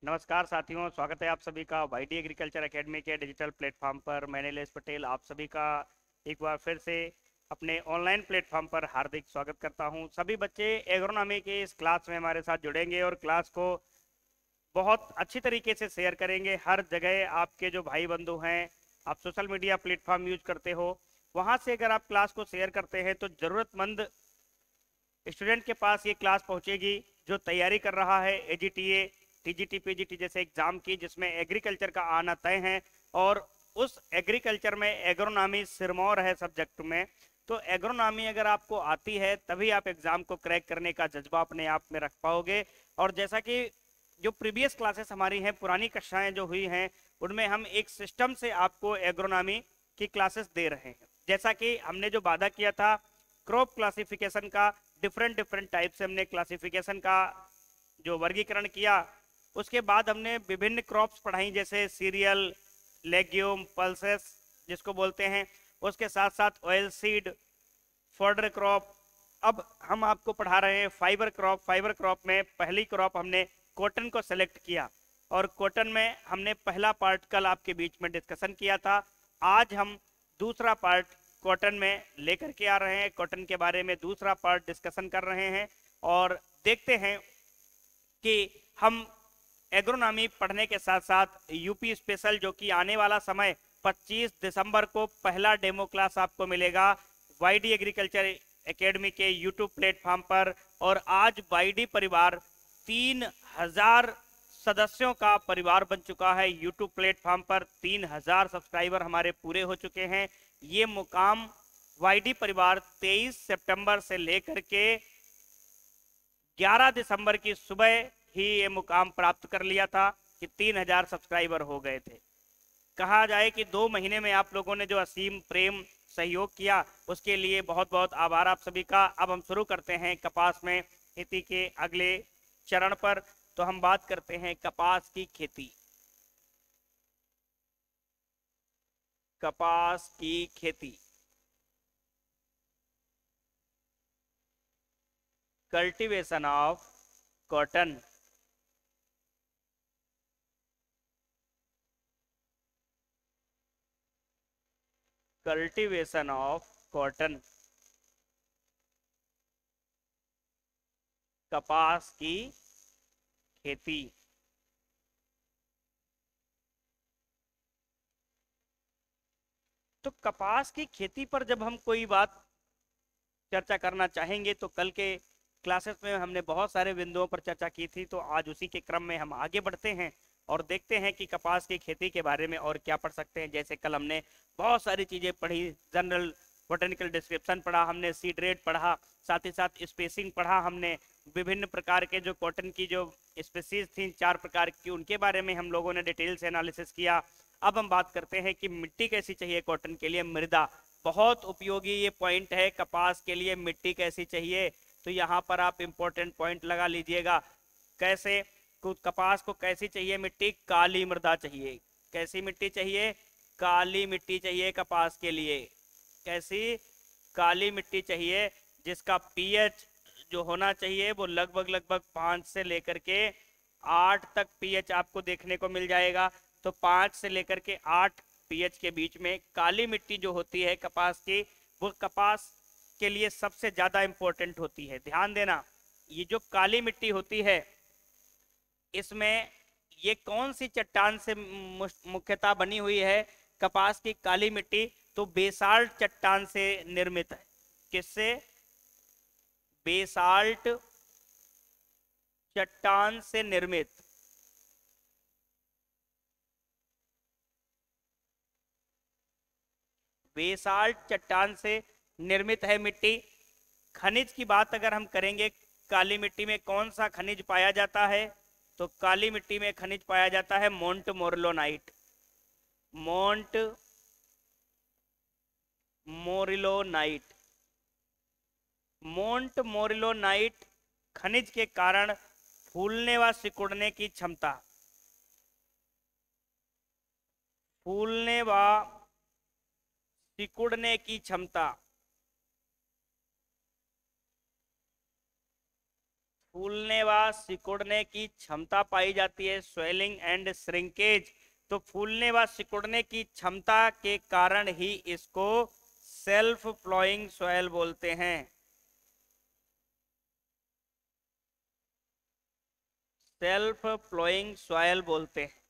नमस्कार साथियों, स्वागत है आप सभी का वाईडी एग्रीकल्चर एकेडमी के डिजिटल प्लेटफॉर्म पर। मैं नीलेश पटेल आप सभी का एक बार फिर से अपने ऑनलाइन प्लेटफॉर्म पर हार्दिक स्वागत करता हूं। सभी बच्चे एग्रोनॉमी के इस क्लास में हमारे साथ जुड़ेंगे और क्लास को बहुत अच्छी तरीके से शेयर करेंगे। हर जगह आपके जो भाई बंधु हैं, आप सोशल मीडिया प्लेटफॉर्म यूज करते हो, वहां से अगर आप क्लास को शेयर करते हैं तो ज़रूरतमंद स्टूडेंट के पास ये क्लास पहुंचेगी जो तैयारी कर रहा है एजीटीए, टीजीटी, पीजीटी जैसे एग्जाम की, जिसमें एग्रीकल्चर का आना तय है। और उस एग्रीकल्चर में एग्रोनॉमी सिरमौर है सब्जेक्ट में। तो एग्रोनॉमी अगर आपको आती है तभी आप एग्जाम को क्रैक करने का जज्बा अपने आप में रख पाओगे। और जैसा कि जो प्रीवियस क्लासेस हमारी हैं, पुरानी कक्षाएं जो हुई हैं, उनमें हम एक सिस्टम से आपको एग्रोनॉमी की क्लासेस दे रहे हैं। जैसा कि हमने जो वादा किया था क्रॉप क्लासिफिकेशन का, डिफरेंट डिफरेंट टाइप से हमने क्लासिफिकेशन का जो वर्गीकरण किया। उसके बाद हमने विभिन्न क्रॉप्स पढ़ाई, जैसे सीरियल, लेग्यूम, पल्सेस जिसको बोलते हैं। उसके साथ साथ ऑयल सीड, फॉडर क्रॉप। अब हम आपको पढ़ा रहे हैं फाइबर क्रॉप। फाइबर क्रॉप में पहली क्रॉप हमने कॉटन को सेलेक्ट किया और कॉटन में हमने पहला पार्ट कल आपके बीच में डिस्कशन किया था। आज हम दूसरा पार्ट कॉटन में लेकर के आ रहे हैं। कॉटन के बारे में दूसरा पार्ट डिस्कशन कर रहे हैं और देखते हैं कि हम एग्रोनॉमी पढ़ने के साथ साथ यूपी स्पेशल, जो कि आने वाला समय 25 दिसंबर को पहला डेमो क्लास आपको मिलेगा वाईडी एग्रीकल्चर एकेडमी के यूट्यूब प्लेटफॉर्म पर। और आज वाईडी परिवार 3000 सदस्यों का परिवार बन चुका है। यूट्यूब प्लेटफॉर्म पर 3000 सब्सक्राइबर हमारे पूरे हो चुके हैं। ये मुकाम वाईडी परिवार 23 सितंबर से लेकर के 11 दिसंबर की सुबह ही ये मुकाम प्राप्त कर लिया था कि 3000 सब्सक्राइबर हो गए थे। कहा जाए कि 2 महीने में आप लोगों ने जो असीम प्रेम सहयोग किया, उसके लिए बहुत बहुत आभार आप सभी का। अब हम शुरू करते हैं कपास में खेती के अगले चरण पर। तो हम बात करते हैं कपास की खेती। कपास की खेती, cultivation of cotton. Cultivation of cotton, कपास की खेती। तो कपास की खेती पर जब हम कोई बात चर्चा करना चाहेंगे तो कल के क्लासेस में हमने बहुत सारे बिंदुओं पर चर्चा की थी, तो आज उसी के क्रम में हम आगे बढ़ते हैं और देखते हैं कि कपास की खेती के बारे में और क्या पढ़ सकते हैं। जैसे कल हमने बहुत सारी चीजें पढ़ी, जनरल बोटेनिकल डिस्क्रिप्शन पढ़ा हमने, सीड रेट पढ़ा, साथ ही साथ स्पेसिंग पढ़ा हमने, विभिन्न प्रकार के जो कॉटन की जो स्पेसीज थी 4 प्रकार की, उनके बारे में हम लोगों ने डिटेल से एनालिसिस किया। अब हम बात करते हैं कि मिट्टी कैसी चाहिए कॉटन के लिए। मृदा बहुत उपयोगी ये पॉइंट है कपास के लिए, मिट्टी कैसी चाहिए। तो यहाँ पर आप इंपॉर्टेंट पॉइंट लगा लीजिएगा। कैसे कपास को कैसी चाहिए मिट्टी? काली मृदा चाहिए। कैसी मिट्टी चाहिए? काली मिट्टी चाहिए कपास के लिए। कैसी? काली मिट्टी चाहिए, जिसका पीएच जो होना चाहिए वो लगभग 5 से लेकर के 8 तक पीएच आपको देखने को मिल जाएगा। तो 5 से लेकर के 8 पीएच के बीच में काली मिट्टी जो होती है कपास की, वो कपास के लिए सबसे ज्यादा इंपॉर्टेंट होती है। ध्यान देना, ये जो काली मिट्टी होती है, इसमें ये कौन सी चट्टान से मुख्यतः बनी हुई है कपास की काली मिट्टी? तो बेसाल्ट चट्टान से निर्मित है। किससे? बेसाल्ट चट्टान से निर्मित। बेसाल्ट चट्टान से निर्मित है मिट्टी। खनिज की बात अगर हम करेंगे, काली मिट्टी में कौन सा खनिज पाया जाता है? तो काली मिट्टी में खनिज पाया जाता है मोंट मोरलोनाइट। मोंट मोरिलोनाइट। मोंट मोरिलोनाइट खनिज के कारण फूलने व सिकुड़ने की क्षमता, फूलने व सिकुड़ने की क्षमता, फूलने व सिकुड़ने की क्षमता पाई जाती है, स्वेलिंग एंड श्रिंकेज। तो फूलने व सिकुड़ने की क्षमता के कारण ही इसको सेल्फ फ्लोइंग सॉइल बोलते हैं। सेल्फ फ्लोइंग सॉइल बोलते हैं।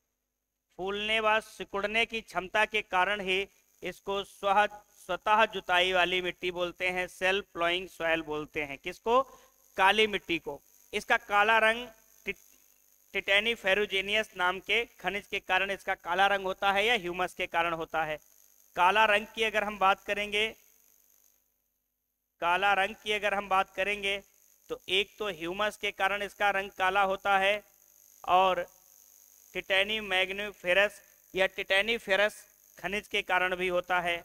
फूलने व सिकुड़ने की क्षमता के कारण ही इसको स्वतः जुताई वाली मिट्टी बोलते हैं, सेल्फ फ्लोइंग सॉइल बोलते हैं। किसको? काली मिट्टी को। इसका काला रंग टिटैनी फेरुजीनियस नाम के खनिज के कारण इसका काला रंग होता है या ह्यूमस के कारण होता है? काला रंग की अगर हम बात करेंगे, काला रंग की अगर हम बात करेंगे तो एक तो ह्यूमस के कारण इसका रंग काला होता है, और टिटैनी मैग्नीफेरस या टिटैनी फेरस खनिज के कारण भी होता है।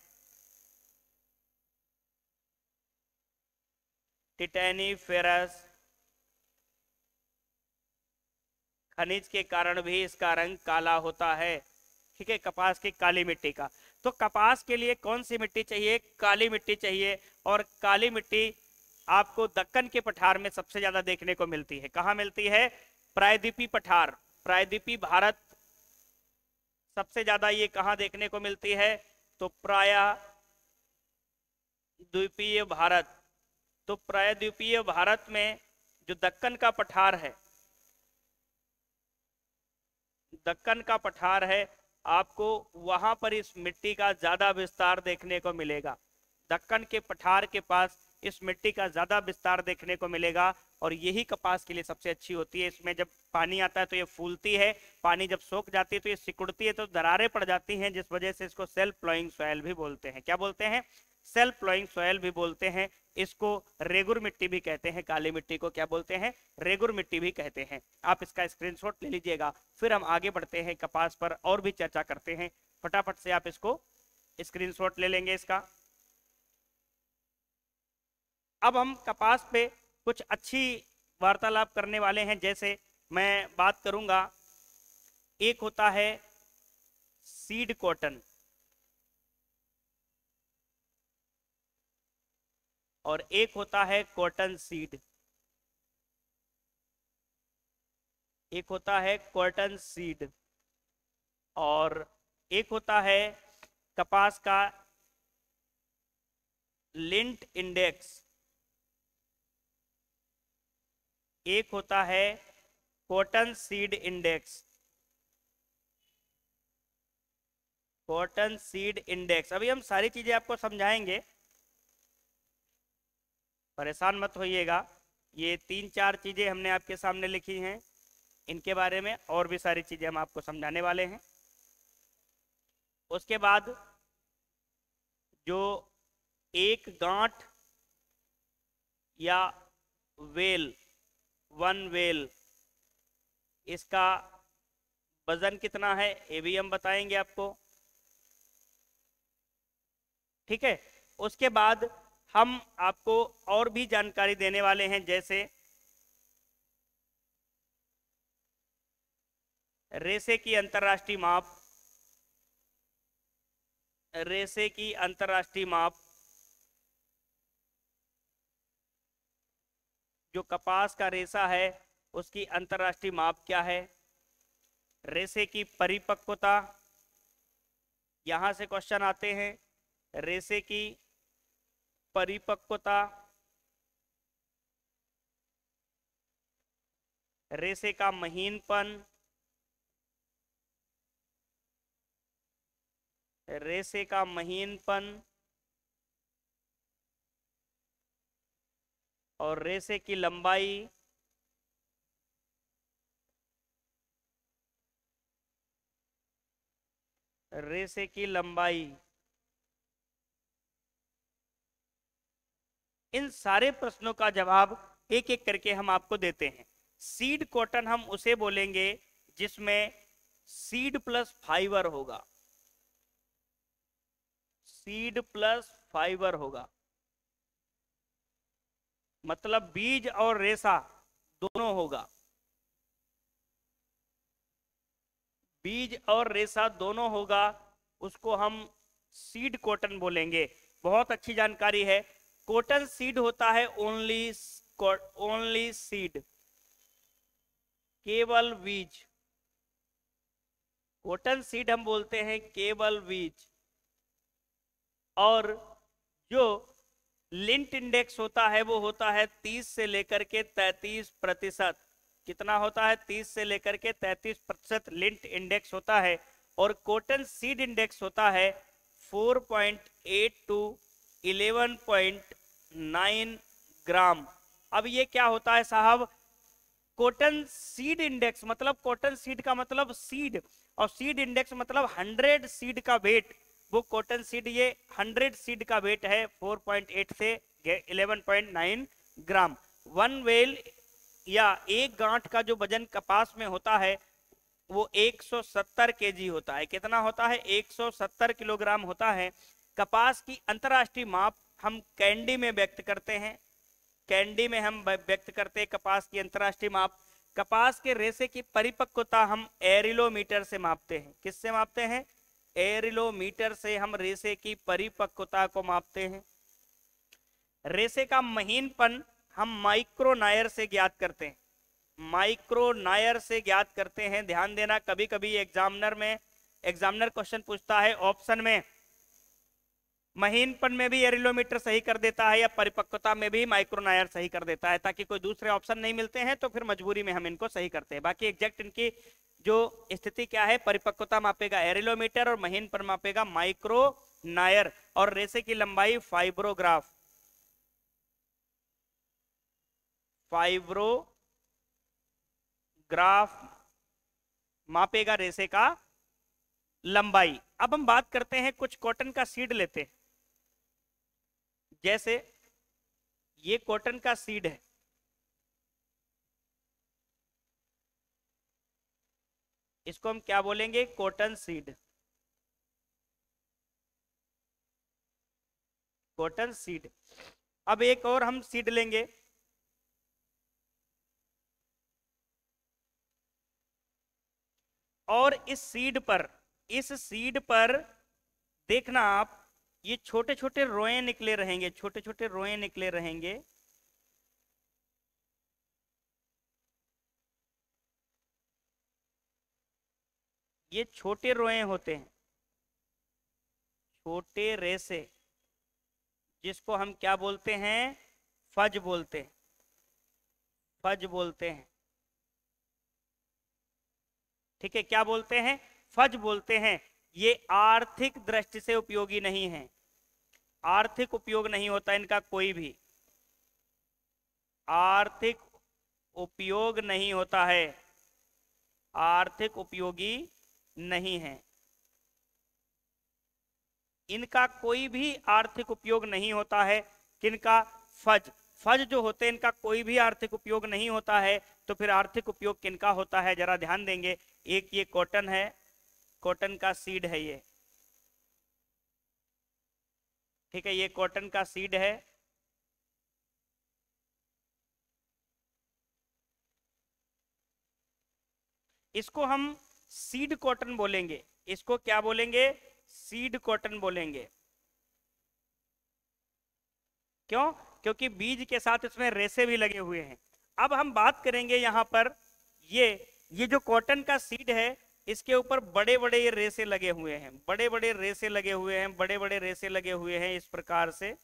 टिटैनी फेरस खनिज के कारण भी इसका रंग काला होता है। ठीक है, कपास की काली मिट्टी का। तो कपास के लिए कौन सी मिट्टी चाहिए? काली मिट्टी चाहिए। और काली मिट्टी आपको दक्कन के पठार में सबसे ज्यादा देखने को मिलती है। कहाँ मिलती है? प्रायद्वीपी पठार, प्रायद्वीपी भारत सबसे ज्यादा ये कहाँ देखने को मिलती है? तो प्रायद्वीपीय भारत। तो प्रायद्वीपीय भारत में जो दक्कन का पठार है, दक्कन का पठार है, आपको वहां पर इस मिट्टी का ज्यादा विस्तार देखने को मिलेगा। दक्कन के पठार के पास इस मिट्टी का ज्यादा विस्तार देखने को मिलेगा, और यही कपास के लिए सबसे अच्छी होती है। इसमें जब पानी आता है तो ये फूलती है, पानी जब सोख जाती है तो ये सिकुड़ती है, तो दरारें पड़ जाती हैं, जिस वजह से इसको सेल्फ फ्लोइंग सॉइल भी बोलते हैं। क्या बोलते हैं? सेल्फ फ्लोइंग सॉइल भी बोलते हैं। इसको रेगुर मिट्टी भी कहते हैं। काली मिट्टी को क्या बोलते हैं? रेगुर मिट्टी भी कहते हैं। आप इसका स्क्रीनशॉट ले लीजिएगा, फिर हम आगे बढ़ते हैं, कपास पर और भी चर्चा करते हैं। फटाफट से आप इसको स्क्रीनशॉट ले लेंगे इसका। अब हम कपास पे कुछ अच्छी वार्तालाप करने वाले हैं। जैसे मैं बात करूंगा, एक होता है सीड कॉटन, और एक होता है कॉटन सीड। एक होता है कॉटन सीड और एक होता है कपास का लिंट इंडेक्स। एक होता है cotton seed index. Cotton seed index. अभी हम सारी चीजें आपको समझाएंगे, परेशान मत होइएगा। ये 3-4 चीजें हमने आपके सामने लिखी हैं, इनके बारे में और भी सारी चीजें हम आपको समझाने वाले हैं। उसके बाद जो एक गांठ या वेल, वन वेल, इसका वजन कितना है ये भी हम बताएंगे आपको। ठीक है, उसके बाद हम आपको और भी जानकारी देने वाले हैं, जैसे रेसे की अंतर्राष्ट्रीय माप, रेसे की अंतर्राष्ट्रीय माप, जो कपास का रेशा है उसकी अंतर्राष्ट्रीय माप क्या है। रेशे की परिपक्वता, यहां से क्वेश्चन आते हैं। रेशे की परिपक्वता, रेशे का महीनपन, रेशे का महीनपन और रेशे की लंबाई, रेशे की लंबाई। इन सारे प्रश्नों का जवाब एक एक करके हम आपको देते हैं। सीड कॉटन हम उसे बोलेंगे जिसमें सीड प्लस फाइबर होगा, सीड प्लस फाइबर होगा, मतलब बीज और रेशा दोनों होगा, बीज और रेशा दोनों होगा, उसको हम सीड कॉटन बोलेंगे। बहुत अच्छी जानकारी है। कॉटन सीड होता है ओनली सीड, केवल बीज, कॉटन सीड हम बोलते हैं केवल बीज। और जो लिंट इंडेक्स होता है वो होता है 30 से लेकर के 33%। कितना होता है? 30 से लेकर के 33% लिंट इंडेक्स होता है। और कॉटन सीड इंडेक्स होता है 4.8 टू 11.9 ग्राम। अब ये क्या होता है साहब? कॉटन सीड इंडेक्स मतलब, कॉटन सीड का मतलब सीड, और सीड इंडेक्स मतलब 100 सीड का वेट। वो कॉटन सीड ये 100 सीड का वेट है 4.8 से 11.9 ग्राम। वन वेल या एक गांठ का जो वजन कपास में होता है वो 170 केजी होता है। कितना होता है? 170 किलोग्राम होता है। कपास की अंतर्राष्ट्रीय माप हम कैंडी में व्यक्त करते हैं। कैंडी में हम व्यक्त करते हैं कपास की अंतर्राष्ट्रीय माप। कपास के रेशे की परिपक्वता हम एरिलोमीटर से मापते हैं। किससे मापते हैं? एरिलोमीटर से हम रेशे की परिपक्वता को मापते हैं। रेशे का महीनपन हम माइक्रोनायर से ज्ञात करते हैं। माइक्रोनायर से ज्ञात करते हैं। ध्यान देना, कभी कभी एग्जामिनर क्वेश्चन पूछता है ऑप्शन में, महीनपन में भी एरिलोमीटर सही कर देता है या परिपक्वता में भी माइक्रोनायर सही कर देता है, ताकि कोई दूसरे ऑप्शन नहीं मिलते हैं तो फिर मजबूरी में हम इनको सही करते हैं। बाकी एग्जैक्ट इनकी जो स्थिति क्या है, परिपक्वता मापेगा एरिलोमीटर और महीनपन मापेगा माइक्रोनायर। और रेशे की लंबाई फाइब्रोग्राफ मापेगा रेशे का लंबाई। अब हम बात करते हैं, कुछ कॉटन का सीड लेते हैं। जैसे ये कॉटन का सीड है, इसको हम क्या बोलेंगे? Cotton seed. Cotton seed. अब एक और हम सीड लेंगे, और इस सीड पर देखना आप, ये छोटे छोटे रोए निकले रहेंगे, छोटे छोटे रोए निकले रहेंगे। ये छोटे रोए होते हैं, छोटे रेशे, जिसको हम क्या बोलते हैं? फज बोलते हैं। फज बोलते हैं। ठीक है, क्या बोलते हैं? फज बोलते हैं। ये आर्थिक दृष्टि से उपयोगी नहीं है। आर्थिक उपयोग नहीं होता इनका कोई भी, आर्थिक उपयोग नहीं होता है, आर्थिक उपयोगी नहीं है। इनका कोई भी आर्थिक उपयोग नहीं होता है। किनका? फज। फज जो होते हैं इनका कोई भी आर्थिक उपयोग नहीं होता है। तो फिर आर्थिक उपयोग किनका होता है? जरा ध्यान देंगे। एक ये कॉटन है, कॉटन का सीड है ये। ठीक है, ये कॉटन का सीड है। इसको हम सीड कॉटन बोलेंगे। इसको क्या बोलेंगे? सीड कॉटन बोलेंगे। क्यों? क्योंकि बीज के साथ इसमें रेशे भी लगे हुए हैं। अब हम बात करेंगे यहां पर, ये जो कॉटन का सीड है, इसके ऊपर बड़े बड़े ये रेशे लगे हुए हैं, बड़े बड़े रेशे लगे हुए हैं, बड़े बड़े रेशे लगे हुए हैं इस प्रकार से।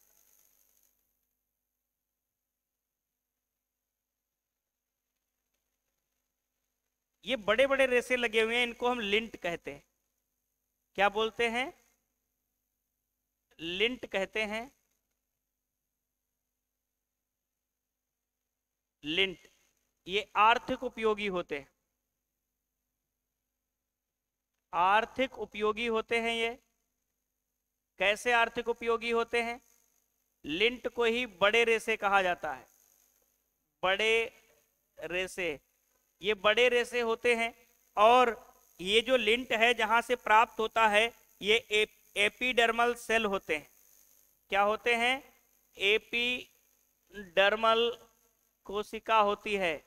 ये बड़े बड़े रेशे लगे हुए हैं, इनको हम लिंट कहते हैं। क्या बोलते हैं? लिंट कहते हैं। लिंट। ये आर्थिक उपयोगी होते हैं, आर्थिक उपयोगी होते हैं ये। कैसे आर्थिक उपयोगी होते हैं? लिंट को ही बड़े रेशे कहा जाता है। बड़े रेशे, ये बड़े रेशे होते हैं। और ये जो लिंट है जहां से प्राप्त होता है, ये एपिडर्मल सेल होते हैं। क्या होते हैं? एपिडर्मल कोशिका होती है।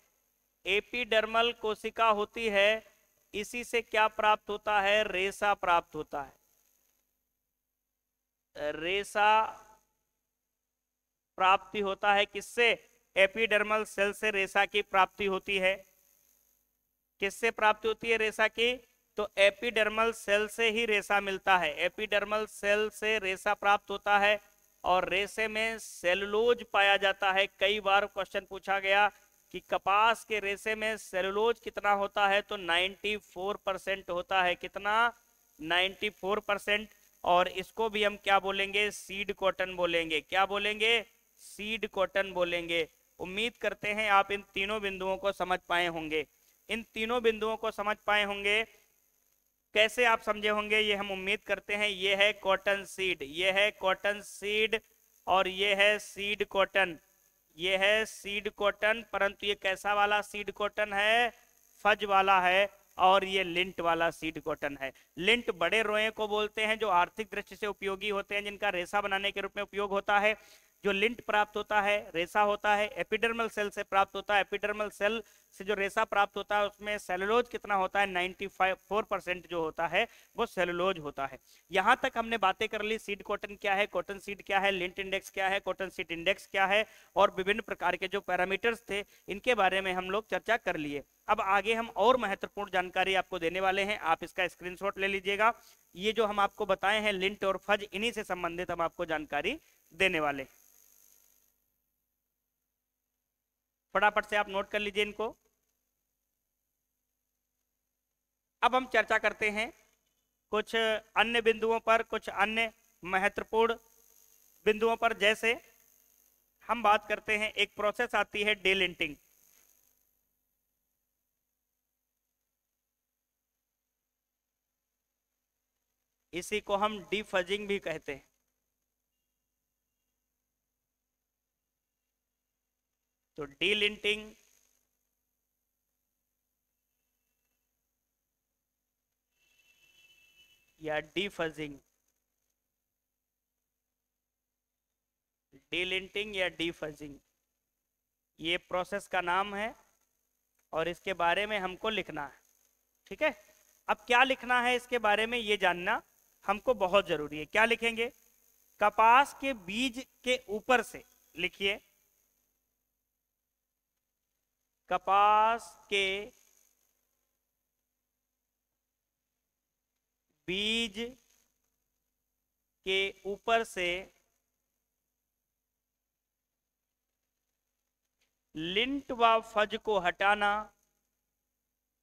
एपिडर्मल कोशिका होती है। इसी से क्या प्राप्त होता है? रेशा प्राप्त होता है। रेशा प्राप्ति होता है किससे? एपिडर्मल सेल से रेशा की प्राप्ति होती है। किससे प्राप्ति होती है रेशा की? तो एपिडर्मल सेल से ही रेशा मिलता है, एपिडर्मल सेल से रेशा प्राप्त होता है और रेशे में सेलुलोज पाया जाता है। कई बार क्वेश्चन पूछा गया कि कपास के रेशे में सेलुलोज कितना होता है, तो 94% होता है। कितना? 94%। और इसको भी हम क्या बोलेंगे? सीड कॉटन बोलेंगे। क्या बोलेंगे? सीड कॉटन बोलेंगे। उम्मीद करते हैं आप इन तीनों बिंदुओं को समझ पाए होंगे। इन तीनों बिंदुओं को समझ पाए होंगे। कैसे आप समझे होंगे ये हम उम्मीद करते हैं। ये है कॉटन सीड, ये है कॉटन सीड और ये है सीड कॉटन, ये है सीड कॉटन। परंतु ये कैसा वाला सीड कॉटन है? फज वाला है। और ये लिंट वाला सीड कॉटन है। लिंट बड़े रोए को बोलते हैं जो आर्थिक दृष्टि से उपयोगी होते हैं, जिनका रेशा बनाने के रूप में उपयोग होता है। जो लिंट प्राप्त होता है, रेशा होता है, एपिडर्मल सेल से प्राप्त होता है। एपिडर्मल सेल से जो रेशा प्राप्त होता है उसमें सेलुलोज कितना होता है? 94% जो होता है वो सेलुलोज होता है। यहां तक हमने बातें कर ली। सीड कॉटन क्या है, कॉटन सीड क्या है, लिंट इंडेक्स क्या है, कॉटन सीड इंडेक्स क्या है और विभिन्न प्रकार के जो पैरामीटर्स थे इनके बारे में हम लोग चर्चा कर लिए। अब आगे हम और महत्वपूर्ण जानकारी आपको देने वाले हैं, आप इसका स्क्रीनशॉट ले लीजिएगा। ये जो हम आपको बताए हैं लिंट और फज, इन्हीं से संबंधित हम आपको जानकारी देने वाले। फटाफट से आप नोट कर लीजिए इनको। अब हम चर्चा करते हैं कुछ अन्य बिंदुओं पर, कुछ अन्य महत्वपूर्ण बिंदुओं पर। जैसे हम बात करते हैं, एक प्रोसेस आती है डेलिंटिंग। इसी को हम डीफजिंग भी कहते हैं। तो डीलिंटिंग या डीफजिंग, डीलिंटिंग या डीफजिंग, ये प्रोसेस का नाम है और इसके बारे में हमको लिखना है। ठीक है, अब क्या लिखना है इसके बारे में ये जानना हमको बहुत जरूरी है। क्या लिखेंगे? कपास के बीज के ऊपर से लिखिए, कपास के बीज के ऊपर से लिंट व फज को हटाना,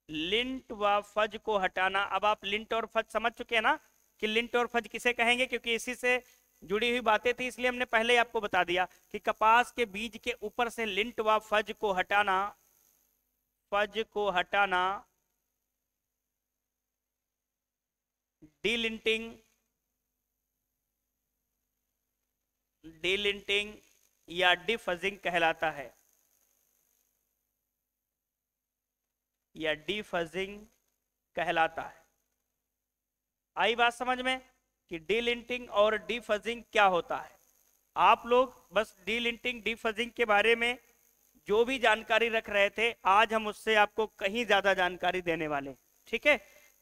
लिंट व फज को हटाना। अब आप लिंट और फज समझ चुके हैं ना कि लिंट और फज किसे कहेंगे, क्योंकि इसी से जुड़ी हुई बातें थी, इसलिए हमने पहले ही आपको बता दिया कि कपास के बीज के ऊपर से लिंट व फज को हटाना, फज को हटाना डीलिंटिंग, डीलिंटिंग या डीफजिंग कहलाता है, या डीफजिंग कहलाता है। आई बात समझ में कि डीलिंटिंग और डीफजिंग क्या होता है? आप लोग बस डीलिंटिंग डीफजिंग के बारे में जो भी जानकारी रख रहे थे, आज हम उससे आपको कहीं ज्यादा जानकारी देने वाले। ठीक है,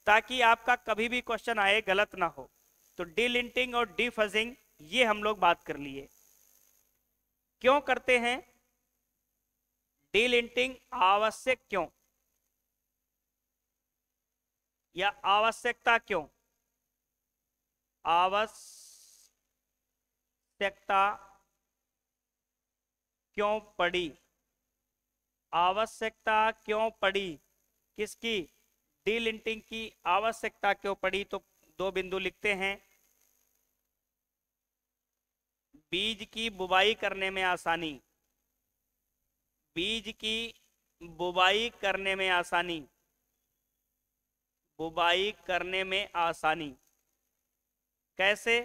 ताकि आपका कभी भी क्वेश्चन आए गलत ना हो। तो डीलिंटिंग और डीफजिंग ये हम लोग बात कर लिए। क्यों करते हैं डीलिंटिंग? आवश्यक क्यों या आवश्यकता क्यों? आवश्यकता क्यों पड़ी? आवश्यकता क्यों पड़ी? किसकी? डीलिंटिंग की आवश्यकता क्यों पड़ी? तो दो बिंदु लिखते हैं। बीज की बुवाई करने में आसानी, बीज की बुवाई करने में आसानी, बुवाई करने में आसानी। कैसे?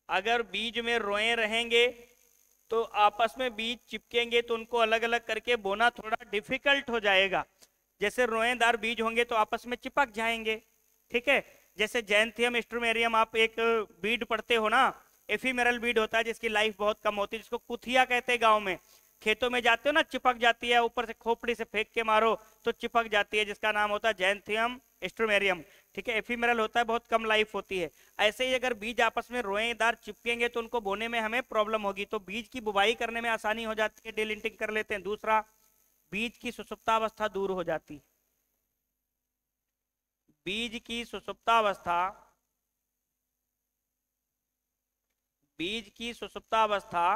अगर बीज में रोए रहेंगे तो आपस में बीज चिपकेंगे तो उनको अलग अलग करके बोना थोड़ा डिफिकल्ट हो जाएगा। जैसे रोएदार बीज होंगे तो आपस में चिपक जाएंगे। ठीक है, जैसे जैंथियम स्ट्रोमेरियम, आप एक बीड पढ़ते हो ना, एफीमेरल बीड होता है जिसकी लाइफ बहुत कम होती है, जिसको कुथिया कहते हैं। गांव में खेतों में जाते हो ना, चिपक जाती है, ऊपर से खोपड़ी से फेंक के मारो तो चिपक जाती है, जिसका नाम होता है जैंथियम स्ट्रोमेरियम। ठीक है, एफीमेरल होता है, बहुत कम लाइफ होती है। ऐसे ही अगर बीज आपस में रोएदार चिपकेंगे तो उनको बोने में हमें प्रॉब्लम होगी, तो बीज की बुवाई करने में आसानी हो जाती है, डीलिंटिंग कर लेते हैं। दूसरा, बीज की सुसुप्तावस्था दूर हो जाती है। बीज की सुषुप्तावस्था, बीज की सुषुप्तावस्था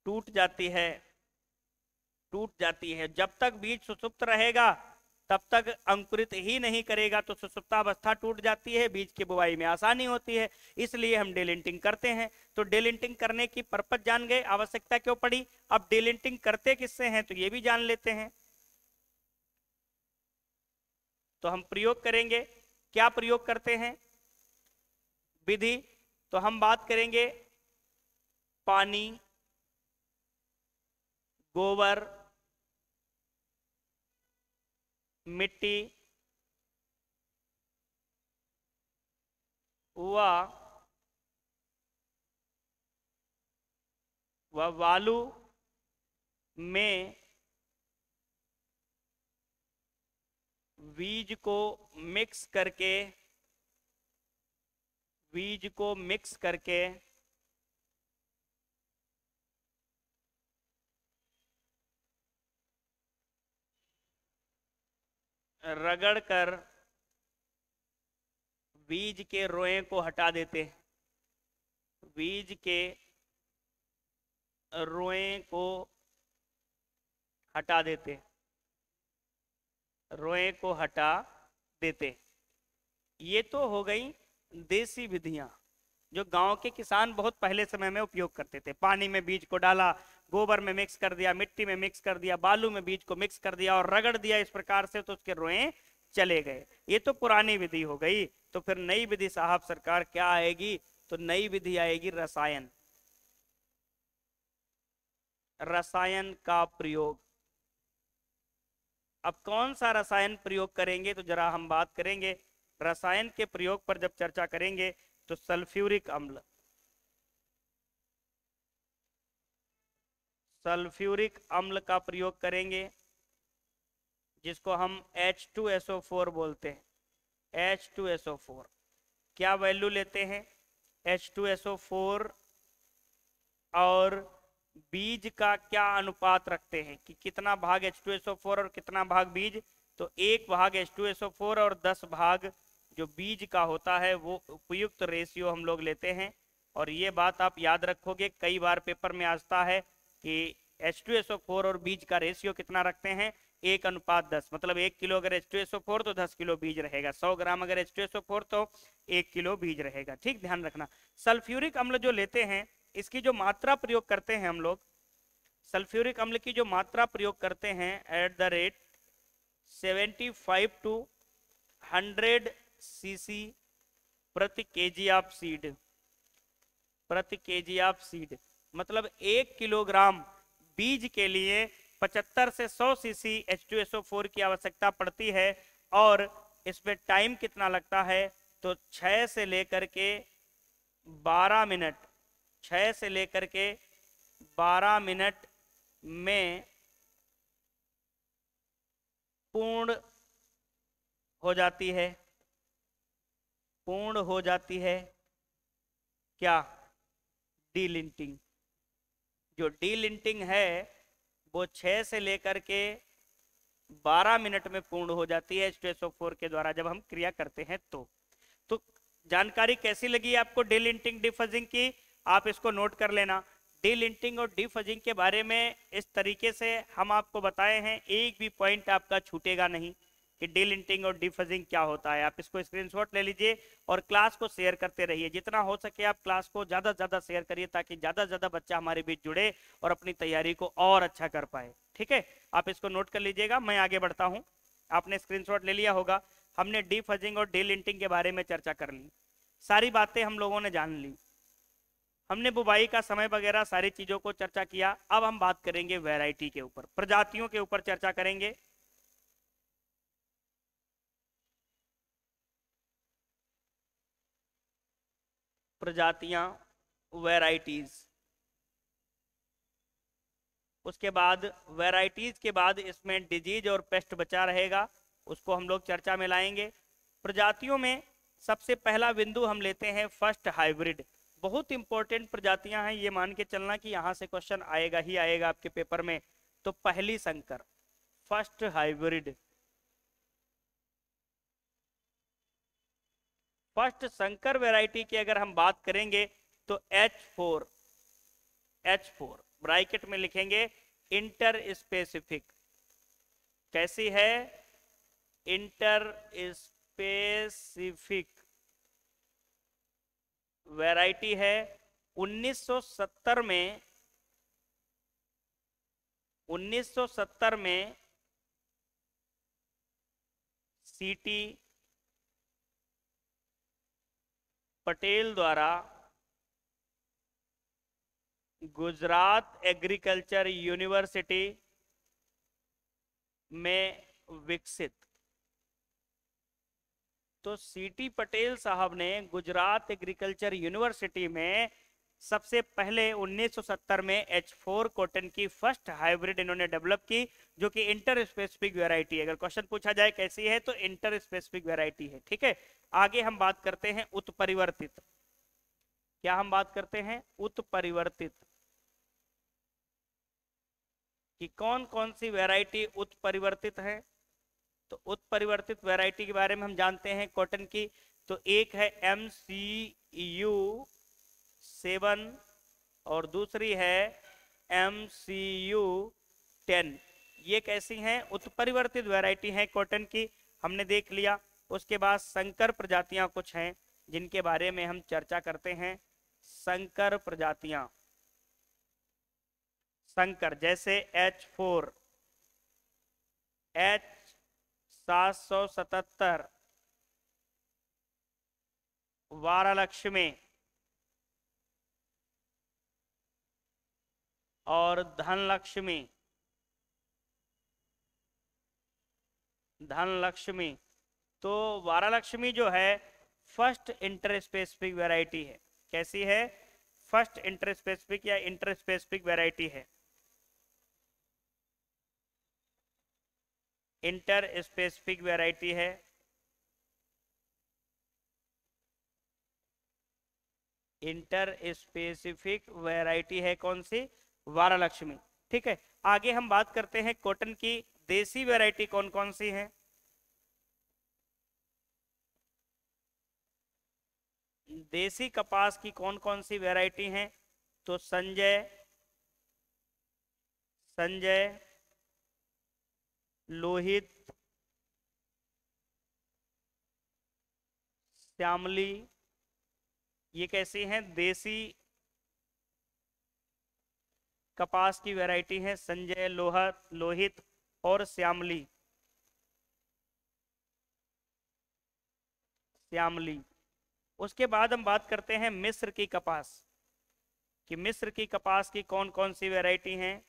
टूट जाती है, टूट जाती है। जब तक बीज सुषुप्त रहेगा तब तक अंकुरित ही नहीं करेगा, तो सुषुप्तावस्था टूट जाती है, बीज की बुवाई में आसानी होती है। इसलिए हम डेलिंटिंग करते हैं। तो डेलिंटिंग करने की पर्पज जान गए, आवश्यकता क्यों पड़ी। अब डेलिंटिंग करते किससे हैं तो ये भी जान लेते हैं। तो हम प्रयोग करेंगे, क्या प्रयोग करते हैं विधि, तो हम बात करेंगे पानी, गोबर, मिट्टी व वालू में बीज को मिक्स करके, बीज को मिक्स करके रगड़कर बीज के रोए को हटा देते हैं, बीज के रोए को हटा देते, रोए को हटा देते। ये तो हो गई देसी विधियां जो गांव के किसान बहुत पहले समय में उपयोग करते थे। पानी में बीज को डाला, गोबर में मिक्स कर दिया, मिट्टी में मिक्स कर दिया, बालू में बीज को मिक्स कर दिया और रगड़ दिया इस प्रकार से, तो उसके रोए चले गए। ये तो पुरानी विधि हो गई। तो फिर नई विधि साहब सरकार क्या आएगी, तो नई विधि आएगी रसायन, रसायन का प्रयोग। अब कौन सा रसायन प्रयोग करेंगे, तो जरा हम बात करेंगे रसायन के प्रयोग पर। जब चर्चा करेंगे तो सल्फ्यूरिक अम्ल, सल्फ्यूरिक अम्ल का प्रयोग करेंगे, जिसको हम H2SO4 बोलते हैं। H2SO4 क्या वैल्यू लेते हैं, H2SO4 और बीज का क्या अनुपात रखते हैं कि कितना भाग H2SO4 और कितना भाग बीज। तो 1 भाग H2SO4 और 10 भाग जो बीज का होता है, वो उपयुक्त रेशियो हम लोग लेते हैं। और ये बात आप याद रखोगे, कई बार पेपर में आता है कि H2SO4 और बीज का रेशियो कितना रखते हैं, 1:10। मतलब 1 किलो अगर H2SO4 तो 10 किलो बीज रहेगा, 100 ग्राम अगर H2SO4 तो 1 किलो बीज रहेगा। ठीक, ध्यान रखना। सल्फ्यूरिक अम्ल जो लेते हैं, इसकी जो मात्रा प्रयोग करते हैं हम लोग, सल्फ्यूरिक अम्ल की जो मात्रा प्रयोग करते हैं @75 to 100 cc प्रति केजी ऑफ सीड, प्रति केजी ऑफ सीड। मतलब 1 किलोग्राम बीज के लिए 75 से 100 सीसी H2SO4 की आवश्यकता पड़ती है। और इसमें टाइम कितना लगता है, तो 6 से लेकर के 12 मिनट, 6 से लेकर के 12 मिनट में पूर्ण हो जाती है, पूर्ण हो जाती है क्या, डीलिंटिंग। जो डीलिंटिंग है वो 6 से लेकर के 12 मिनट में पूर्ण हो जाती है H2SO4 के द्वारा जब हम क्रिया करते हैं। तो जानकारी कैसी लगी आपको डीलिंटिंग डिफजिंग की, आप इसको नोट कर लेना। डीलिंटिंग और डिफजिंग के बारे में इस तरीके से हम आपको बताए हैं, एक भी पॉइंट आपका छूटेगा नहीं कि डीलिंटिंग और डिफजिंग क्या होता है। आप इसको स्क्रीनशॉट ले लीजिए और क्लास को शेयर करते रहिए। जितना हो सके आप क्लास को ज़्यादा से ज़्यादा शेयर करिए, ताकि ज़्यादा से ज़्यादा बच्चा हमारे बीच जुड़े और अपनी तैयारी को और अच्छा कर पाए। ठीक है, आप इसको नोट कर लीजिएगा। मैं आगे बढ़ता हूँ, आपने स्क्रीनशॉट ले लिया होगा। हमने डिफजिंग और डीलिंटिंग के बारे में चर्चा कर ली, सारी बातें हम लोगों ने जान ली, हमने बुवाई का समय वगैरह सारी चीज़ों को चर्चा किया। अब हम बात करेंगे वैरायटी के ऊपर, प्रजातियों के ऊपर चर्चा करेंगे। प्रजातियां, वैरायटीज। उसके बाद वैरायटीज के बाद इसमें डिजीज और पेस्ट बचा रहेगा, उसको हम लोग चर्चा में लाएंगे। प्रजातियों में सबसे पहला बिंदु हम लेते हैं फर्स्ट हाइब्रिड। बहुत इंपॉर्टेंट प्रजातियां हैं, ये मान के चलना कि यहां से क्वेश्चन आएगा ही आएगा आपके पेपर में। तो पहली संकर, फर्स्ट हाइब्रिड, फर्स्ट संकर वैरायटी की अगर हम बात करेंगे तो H4 ब्रैकेट में लिखेंगे इंटर स्पेसिफिक। कैसी है? इंटर स्पेसिफिक वैरायटी है। 1970 में सीटी पटेल द्वारा गुजरात एग्रीकल्चर यूनिवर्सिटी में विकसित। तो सीटी पटेल साहब ने गुजरात एग्रीकल्चर यूनिवर्सिटी में सबसे पहले 1970 में H4 कॉटन की फर्स्ट हाइब्रिड इन्होंने डेवलप की, जो कि इंटर स्पेसिफिक वैरायटी है। अगर क्वेश्चन पूछा जाए कैसी है तो इंटर स्पेसिफिक वैरायटी है। ठीक है, आगे हम बात करते हैं उत्परिवर्तित। क्या हम बात करते हैं? उत्परिवर्तित कि कौन कौन सी वैरायटी उत्परिवर्तित है। तो उत्परिवर्तित वैरायटी के बारे में हम जानते हैं कॉटन की। तो एक है MCU7 और दूसरी है MCU10। ये कैसी हैं? उत्परिवर्तित वैरायटी है कॉटन की, हमने देख लिया। उसके बाद संकर प्रजातियां कुछ हैं जिनके बारे में हम चर्चा करते हैं। संकर प्रजातियां, संकर जैसे H4, H777, वारालक्ष्मी और धनलक्ष्मी। तो वारालक्ष्मी जो है फर्स्ट इंटर स्पेसिफिक वैरायटी है। कैसी है? फर्स्ट इंटर स्पेसिफिक या इंटर स्पेसिफिक वैरायटी है। इंटर स्पेसिफिक वैरायटी है। इंटर स्पेसिफिक वैरायटी है कौन सी? वारालक्ष्मी। ठीक है, आगे हम बात करते हैं कॉटन की देसी वैरायटी कौन कौन सी है। देसी कपास की कौन कौन सी वैरायटी हैं? तो संजय, लोहित, श्यामली, ये कैसी हैं? देसी कपास की वैरायटी है। संजय, लोहित और श्यामली। उसके बाद हम बात करते हैं मिस्र की कपास कि मिस्र की कपास की कौन कौन सी वैरायटी हैं।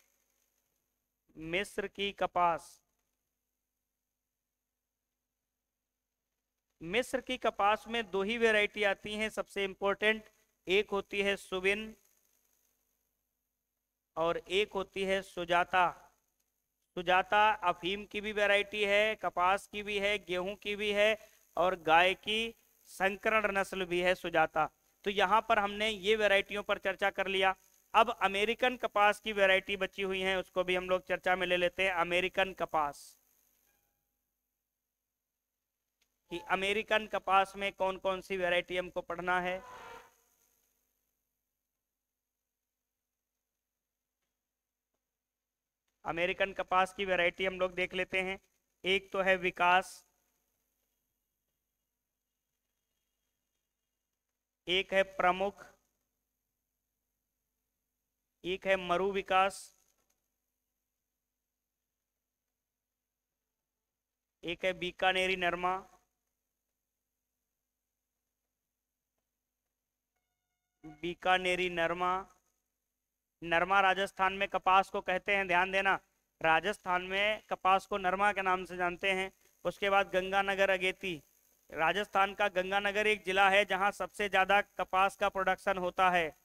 मिस्र की कपास, मिस्र की कपास में दो ही वैरायटी आती हैं सबसे इंपॉर्टेंट, एक होती है सुबिन और एक होती है सुजाता। सुजाता अफीम की भी वैरायटी है, कपास की भी है, गेहूं की भी है और गाय की संकरण नस्ल भी है सुजाता। तो यहाँ पर हमने ये वैरायटियों पर चर्चा कर लिया। अब अमेरिकन कपास की वैरायटी बची हुई है, उसको भी हम लोग चर्चा में ले लेते हैं। अमेरिकन कपास कि अमेरिकन कपास में कौन कौन सी वैरायटी हमको पढ़ना है। अमेरिकन कपास की वैरायटी हम लोग देख लेते हैं। एक तो है विकास, एक है प्रमुख, एक है मरु विकास, एक है बीकानेरी नरमा, बीकानेरी नरमा। नरमा राजस्थान में कपास को कहते हैं, ध्यान देना, राजस्थान में कपास को नरमा के नाम से जानते हैं। उसके बाद गंगानगर अगेती, राजस्थान का गंगानगर एक जिला है जहां सबसे ज्यादा कपास का प्रोडक्शन होता है,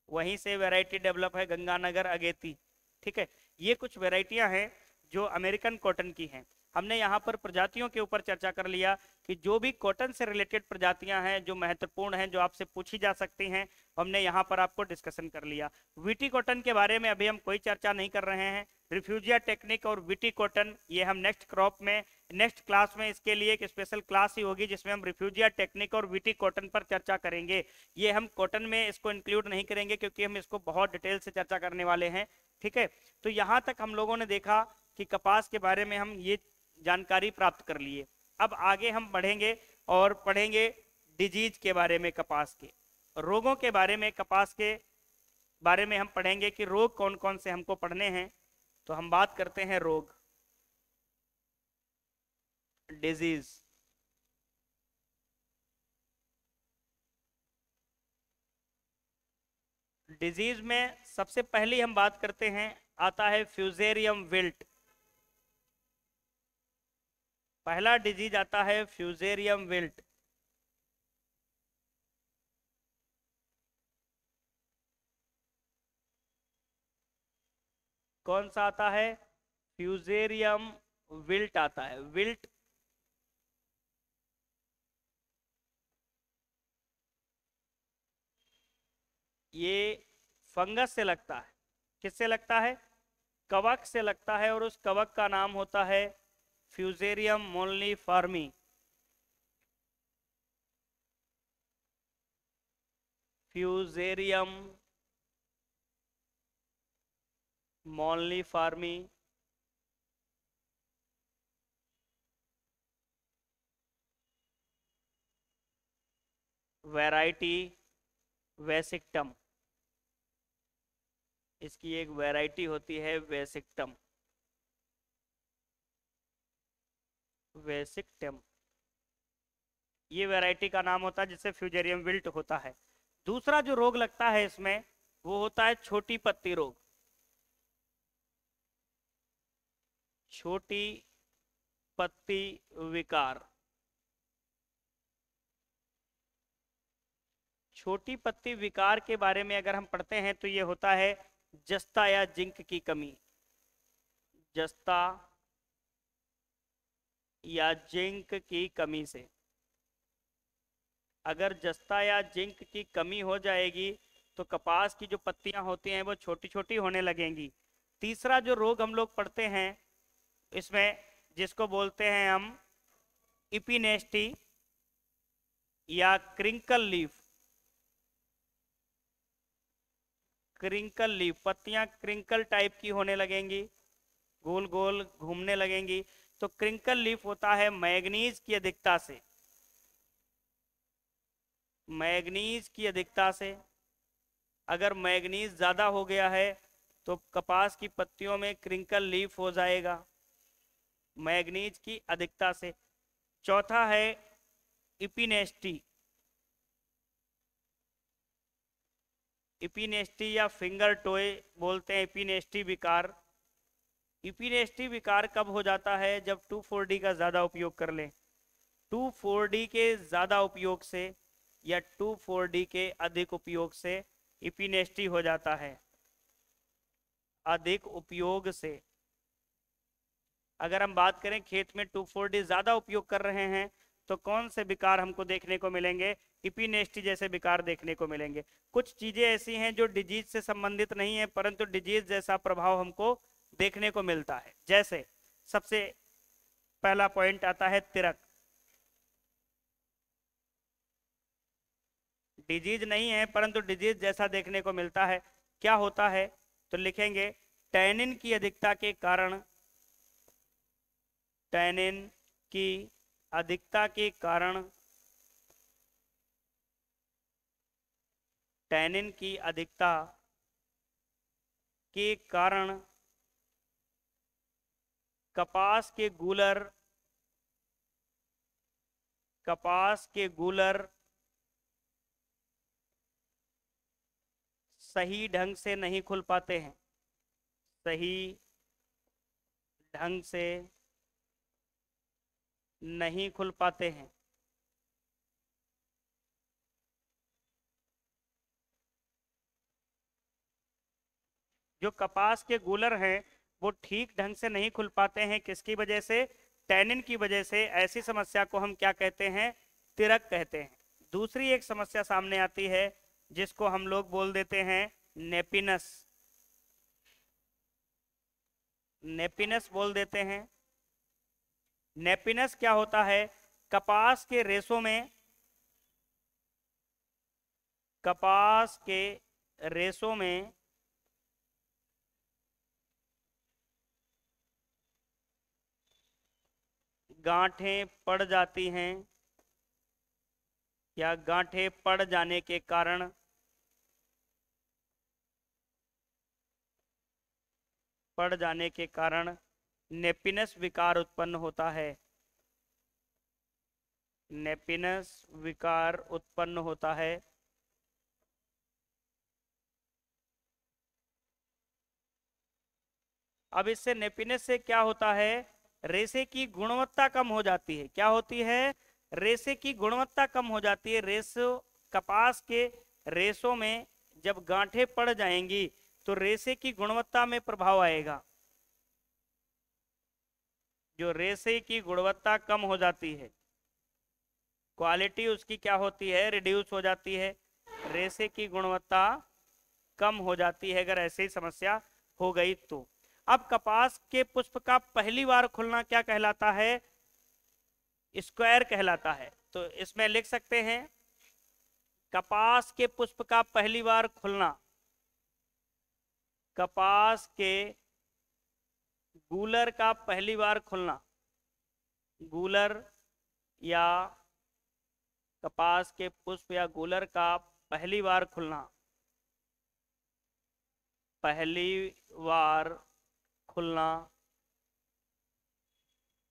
वहीं से वैरायटी डेवलप है गंगानगर अगेती। ठीक है, ये कुछ वैरायटियां हैं जो अमेरिकन कॉटन की हैं। हमने यहाँ पर प्रजातियों के ऊपर चर्चा कर लिया कि जो भी कॉटन से रिलेटेड प्रजातियां हैं जो महत्वपूर्ण हैं, जो आपसे पूछी जा सकती हैं, हमने यहाँ पर आपको डिस्कशन कर लिया। वीटी कॉटन के बारे में अभी हम कोई चर्चा नहीं कर रहे हैं। रिफ्यूजिया टेक्निक और वीटी कॉटन ये हम नेक्स्ट क्रॉप में नेक्स्ट क्लास में इसके लिए एक स्पेशल क्लास ही होगी जिसमें हम रिफ्यूजिया टेक्निक और वीटी कॉटन पर चर्चा करेंगे। ये हम कॉटन में इसको इंक्लूड नहीं करेंगे क्योंकि हम इसको बहुत डिटेल से चर्चा करने वाले हैं। ठीक है, तो यहाँ तक हम लोगों ने देखा कि कपास के बारे में हम ये जानकारी प्राप्त कर लिए। अब आगे हम बढ़ेंगे और पढ़ेंगे डिजीज के बारे में, कपास के रोगों के बारे में, कपास के बारे में हम पढ़ेंगे कि रोग कौन कौन से हमको पढ़ने हैं। तो हम बात करते हैं रोग, डिजीज। डिजीज में सबसे पहली हम बात करते हैं, आता है फ्यूजेरियम विल्ट। पहला डिजीज आता है फ्यूजेरियम विल्ट। कौन सा आता है? फ्यूजेरियम विल्ट आता है। विल्ट ये फंगस से लगता है। किससे लगता है? कवक से लगता है, और उस कवक का नाम होता है फ्यूजेरियम मोल्लीफार्मी। फ्यूजेरियम मोल्लीफार्मी। वैरायटी वेसिक्टम, इसकी एक वैरायटी होती है वेसिक्टम। वेसिक्टम ये वैरायटी का नाम होता है जिससे फ्यूजेरियम विल्ट होता है। दूसरा जो रोग लगता है इसमें वो होता है छोटी पत्ती रोग। छोटी पत्ती विकार। छोटी पत्ती विकार के बारे में अगर हम पढ़ते हैं तो ये होता है जस्ता या जिंक की कमी। जस्ता या जिंक की कमी से, अगर जस्ता या जिंक की कमी हो जाएगी तो कपास की जो पत्तियां होती हैं वो छोटी छोटी होने लगेंगी। तीसरा जो रोग हम लोग पढ़ते हैं इसमें, जिसको बोलते हैं हम इपिनेस्टी या क्रिंकल लीफ। क्रिंकल लीफ, पत्तियां क्रिंकल टाइप की होने लगेंगी, गोल गोल घूमने लगेंगी। तो क्रिंकल लीफ होता है मैग्नीज की अधिकता से। मैग्नीज की अधिकता से, अगर मैग्नीज ज़्यादा हो गया है तो कपास की पत्तियों में क्रिंकल लीफ हो जाएगा, मैग्नीज की अधिकता से। चौथा है इपिनेस्टी। इपिनेस्टी या फिंगर टोए बोलते हैं इपिनेस्टी विकार। इपिनेस्टी विकार कब हो जाता है? जब 2,4-D का ज़्यादा उपयोग कर लें। 2,4-D के ज़्यादा उपयोग से या 2,4-D के अधिक उपयोग से इपिनेस्टी हो जाता है। अधिक उपयोग से, अगर हम बात करें खेत में 2,4-D ज़्यादा उपयोग कर रहे हैं तो कौन से विकार हमको देखने को मिलेंगे? इपिनेस्टी जैसे विकार देखने को मिलेंगे। कुछ चीज़ें ऐसी हैं जो डिजीज से संबंधित नहीं है परंतु डिजीज जैसा प्रभाव हमको देखने को मिलता है। जैसे सबसे पहला पॉइंट आता है तिरक। डिजीज नहीं है परंतु डिजीज जैसा देखने को मिलता है। क्या होता है? तो लिखेंगे टैनिन की अधिकता के कारण, टैनिन की अधिकता के कारण, टैनिन की अधिकता के कारण कपास के गूलर, कपास के गूलर सही ढंग से नहीं खुल पाते हैं। सही ढंग से नहीं खुल पाते हैं। जो कपास के गूलर हैं वो ठीक ढंग से नहीं खुल पाते हैं। किसकी वजह से? टैनिन की वजह से। ऐसी समस्या को हम क्या कहते हैं? तिरक कहते हैं। दूसरी एक समस्या सामने आती है जिसको हम लोग बोल देते हैं नेपिनस। नेपिनस बोल देते हैं। नेपिनस क्या होता है? कपास के रेशों में, कपास के रेशों में गांठें पड़ जाती हैं या गांठें पड़ जाने के कारण नेपिनस विकार उत्पन्न होता है। नेपिनस विकार उत्पन्न होता है। अब इससे नेपिनस से क्या होता है? रेशे की गुणवत्ता कम हो जाती है। क्या होती है? रेशे की गुणवत्ता कम हो जाती है। रेशो, कपास के रेशों में जब गांठें पड़ जाएंगी तो रेशे की गुणवत्ता में प्रभाव आएगा। जो रेशे की गुणवत्ता कम हो जाती है, क्वालिटी उसकी क्या होती है? रिड्यूस हो जाती है। रेशे की गुणवत्ता कम हो जाती है अगर ऐसी समस्या हो गई तो। अब कपास के पुष्प का पहली बार खुलना क्या कहलाता है? स्क्वायर कहलाता है। तो इसमें लिख सकते हैं, कपास के पुष्प का पहली बार खुलना, कपास के गूलर का पहली बार खुलना, गूलर या कपास के पुष्प या गूलर का पहली बार खुलना, पहली बार खुलना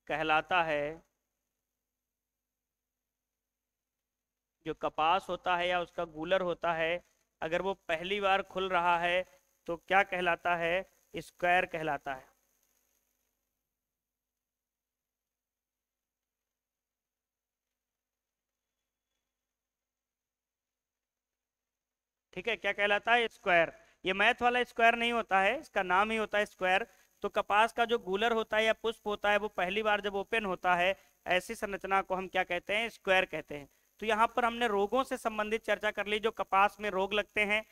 कहलाता है। जो कपास होता है या उसका गूलर होता है, अगर वो पहली बार खुल रहा है तो क्या कहलाता है? स्क्वायर कहलाता है। ठीक है, क्या कहलाता है? स्क्वायर। ये मैथ वाला स्क्वायर नहीं होता है, इसका नाम ही होता है स्क्वायर। तो कपास का जो गूलर होता है या पुष्प होता है, वो पहली बार जब ओपन होता है, ऐसी संरचना को हम क्या कहते हैं? स्क्वायर कहते हैं। तो यहाँ पर हमने रोगों से संबंधित चर्चा कर ली। जो कपास में रोग लगते हैं,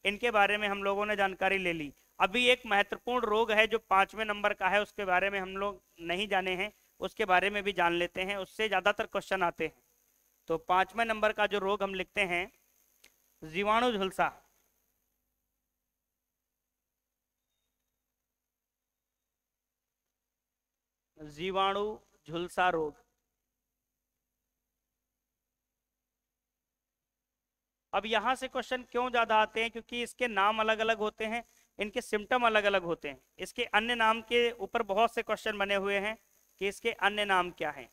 इनके बारे में हम लोगों ने जानकारी ले ली। अभी एक महत्वपूर्ण रोग है जो 5वें नंबर का है, उसके बारे में हम लोग नहीं जाने हैं, उसके बारे में भी जान लेते हैं, उससे ज्यादातर क्वेश्चन आते हैं। तो 5वें नंबर का जो रोग हम लिखते हैं, जीवाणु झुलसा। जीवाणु झुलसा रोग। अब यहां से क्वेश्चन क्यों ज्यादा आते हैं? क्योंकि इसके नाम अलग अलग होते हैं, इनके सिम्टम अलग अलग होते हैं। इसके अन्य नाम के ऊपर बहुत से क्वेश्चन बने हुए हैं कि इसके अन्य नाम क्या हैं।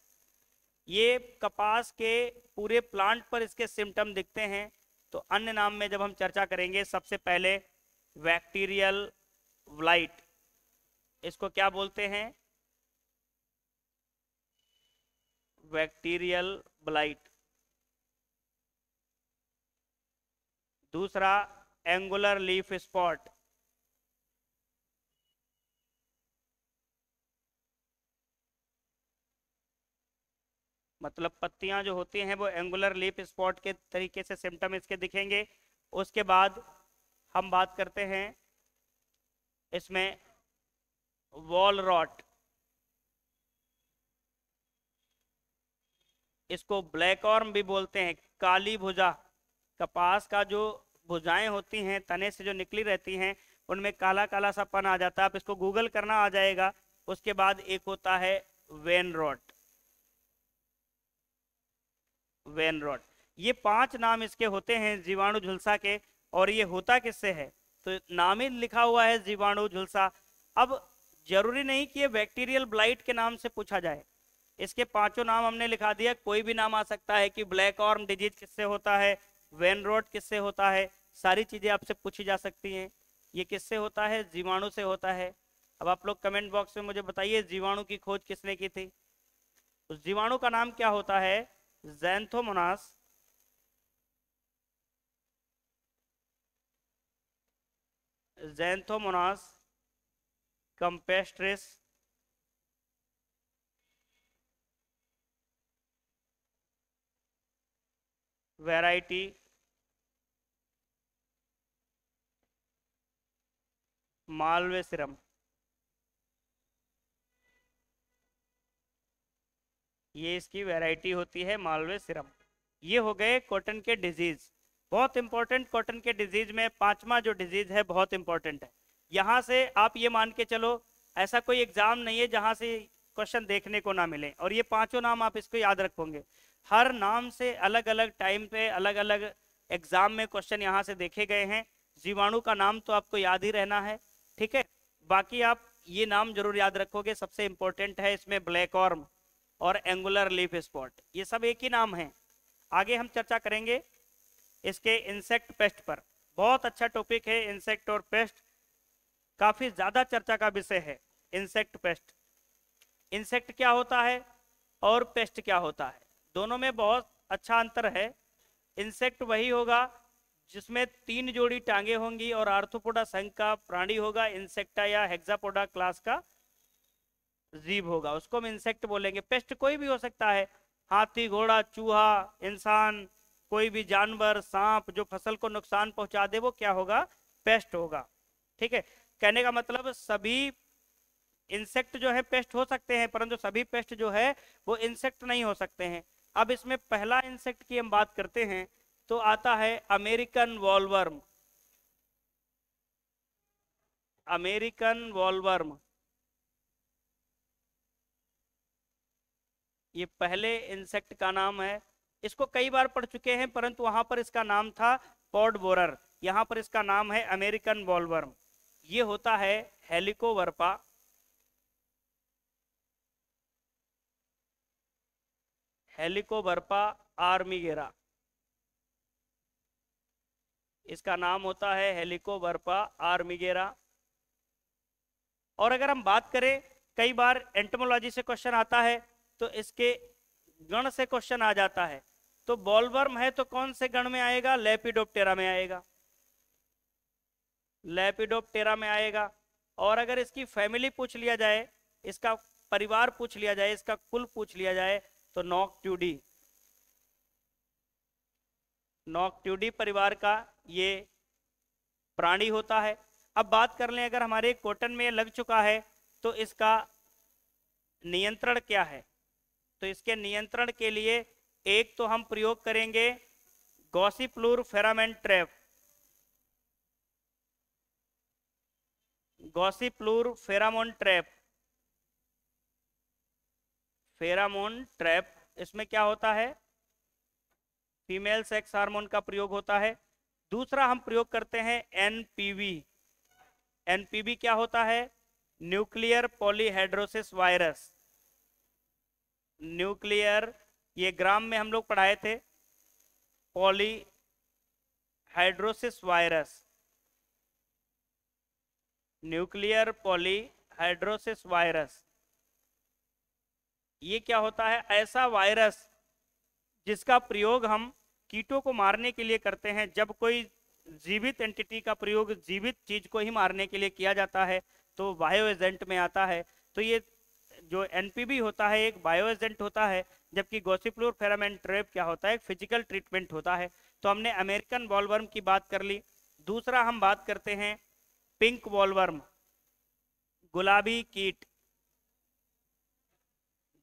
ये कपास के पूरे प्लांट पर इसके सिम्टम दिखते हैं। तो अन्य नाम में जब हम चर्चा करेंगे, सबसे पहले बैक्टीरियल ब्लाइट, इसको क्या बोलते हैं? Bacterial blight. दूसरा, एंगुलर लीफ स्पॉट। मतलब पत्तियां जो होती हैं वो एंगुलर लीफ स्पॉट के तरीके से सिम्टम इसके दिखेंगे। उसके बाद हम बात करते हैं इसमें वॉल रॉट, इसको ब्लैक ऑर्म भी बोलते हैं, काली भुजा। कपास का जो भुजाएं होती हैं तने से जो निकली रहती हैं, उनमें काला काला सा पन आ जाता है। आप इसको गूगल करना, आ जाएगा। उसके बाद एक होता है वेन रॉट, वेन रॉट। ये 5 नाम इसके होते हैं जीवाणु झुलसा के। और ये होता किससे है? तो नाम ही लिखा हुआ है जीवाणु झुलसा। अब जरूरी नहीं कि ये बैक्टीरियल ब्लाइट के नाम से पूछा जाए। इसके 5 नाम हमने लिखा दिया, कोई भी नाम आ सकता है कि ब्लैक ऑर्म डिजीज किससे होता है, वेन रॉट किससे होता है, सारी चीजें आपसे पूछी जा सकती हैं। ये किससे होता है? जीवाणु से होता है। अब आप लोग कमेंट बॉक्स में मुझे बताइए, जीवाणु की खोज किसने की थी? उस जीवाणु का नाम क्या होता है? Xanthomonas, xanthomonas campestris variety malvacearum. ये इसकी वैरायटी होती है मालवे सिरम। ये हो गए कॉटन के डिजीज। बहुत इंपॉर्टेंट, कॉटन के डिजीज में पांचवा जो डिजीज है बहुत इंपॉर्टेंट है। यहाँ से आप ये मान के चलो ऐसा कोई एग्जाम नहीं है जहाँ से क्वेश्चन देखने को ना मिले, और ये पांचों नाम आप इसको याद रखोगे। हर नाम से अलग अलग टाइम पे अलग अलग एग्जाम में क्वेश्चन यहाँ से देखे गए हैं। जीवाणु का नाम तो आपको याद ही रहना है, ठीक है। बाकी आप ये नाम जरूर याद रखोगे, सबसे इंपॉर्टेंट है इसमें ब्लैक ऑर्म और एंगुलर लीफ स्पॉट, ये सब एक ही नाम है। आगे हम चर्चा करेंगे इसके इंसेक्ट पेस्ट पर। बहुत अच्छा टॉपिक है इंसेक्ट और पेस्ट, काफी ज्यादा चर्चा का विषय है इंसेक्ट पेस्ट। इंसेक्ट क्या होता है और पेस्ट क्या होता है, दोनों में बहुत अच्छा अंतर है। इंसेक्ट वही होगा जिसमें 3 जोड़ी टांगे होंगी और आर्थ्रोपोडा संघ का प्राणी होगा। इंसेक्टा या हेक्सापोडा क्लास का जीव होगा, उसको हम इंसेक्ट बोलेंगे। पेस्ट कोई भी हो सकता है, हाथी, घोड़ा, चूहा, इंसान, कोई भी जानवर, सांप जो फसल को नुकसान पहुंचा दे वो क्या होगा, पेस्ट होगा, ठीक है। कहने का मतलब सभी इंसेक्ट जो है पेस्ट हो सकते हैं, परंतु सभी पेस्ट जो है वो इंसेक्ट नहीं हो सकते हैं। अब इसमें पहला इंसेक्ट की हम बात करते हैं तो आता है अमेरिकन वॉलवर्म। अमेरिकन वॉलवर्म ये पहले इंसेक्ट का नाम है। इसको कई बार पढ़ चुके हैं, परंतु वहां पर इसका नाम था पॉड बोरर, यहाँ पर इसका नाम है अमेरिकन वॉलवर्म। ये होता है हेलिकोवर्पा, हेलिकोवर्पा आर्मिगेरा, इसका नाम होता है हेलिकोवर्पा आर्मिगेरा। और अगर हम बात करें, कई बार एंटोमोलॉजी से क्वेश्चन आता है तो इसके गण से क्वेश्चन आ जाता है। तो बॉलवर्म है तो कौन से गण में आएगा, लेपिडोप्टेरा में आएगा, लेपिडोप्टेरा में आएगा। और अगर इसकी फैमिली पूछ लिया जाए, इसका परिवार पूछ लिया जाए, इसका कुल पूछ लिया जाए तो नॉक्ट्यूडी, नॉक्ट्यूडी परिवार का ये प्राणी होता है। अब बात कर लें, अगर हमारे कॉटन में लग चुका है तो इसका नियंत्रण क्या है, तो इसके नियंत्रण के लिए एक तो हम प्रयोग करेंगे gossyplure pheromone trap, gossyplure pheromone trap, pheromone trap. इसमें क्या होता है, फीमेल सेक्स हार्मोन का प्रयोग होता है। दूसरा हम प्रयोग करते हैं एनपीवी। एनपीवी क्या होता है, न्यूक्लियर पॉलीहाइड्रोसिस वायरस, न्यूक्लियर, ये ग्राम में हम लोग पढ़ाए थे, polyhedrosis virus, nuclear polyhedrosis virus. ये क्या होता है, ऐसा वायरस जिसका प्रयोग हम कीटों को मारने के लिए करते हैं। जब कोई जीवित एंटिटी का प्रयोग जीवित चीज को ही मारने के लिए किया जाता है तो बायो एजेंट में आता है। तो ये जो एनपीवी होता है एक बायो एजेंट होता है, जबकि गॉसिप्लूर फेरामोन ट्रैप क्या होता है, एक फिजिकल ट्रीटमेंट होता है। तो हमने अमेरिकन वॉलवर्म की बात कर ली। दूसरा हम बात करते हैं पिंक वॉलवर्म, गुलाबी कीट,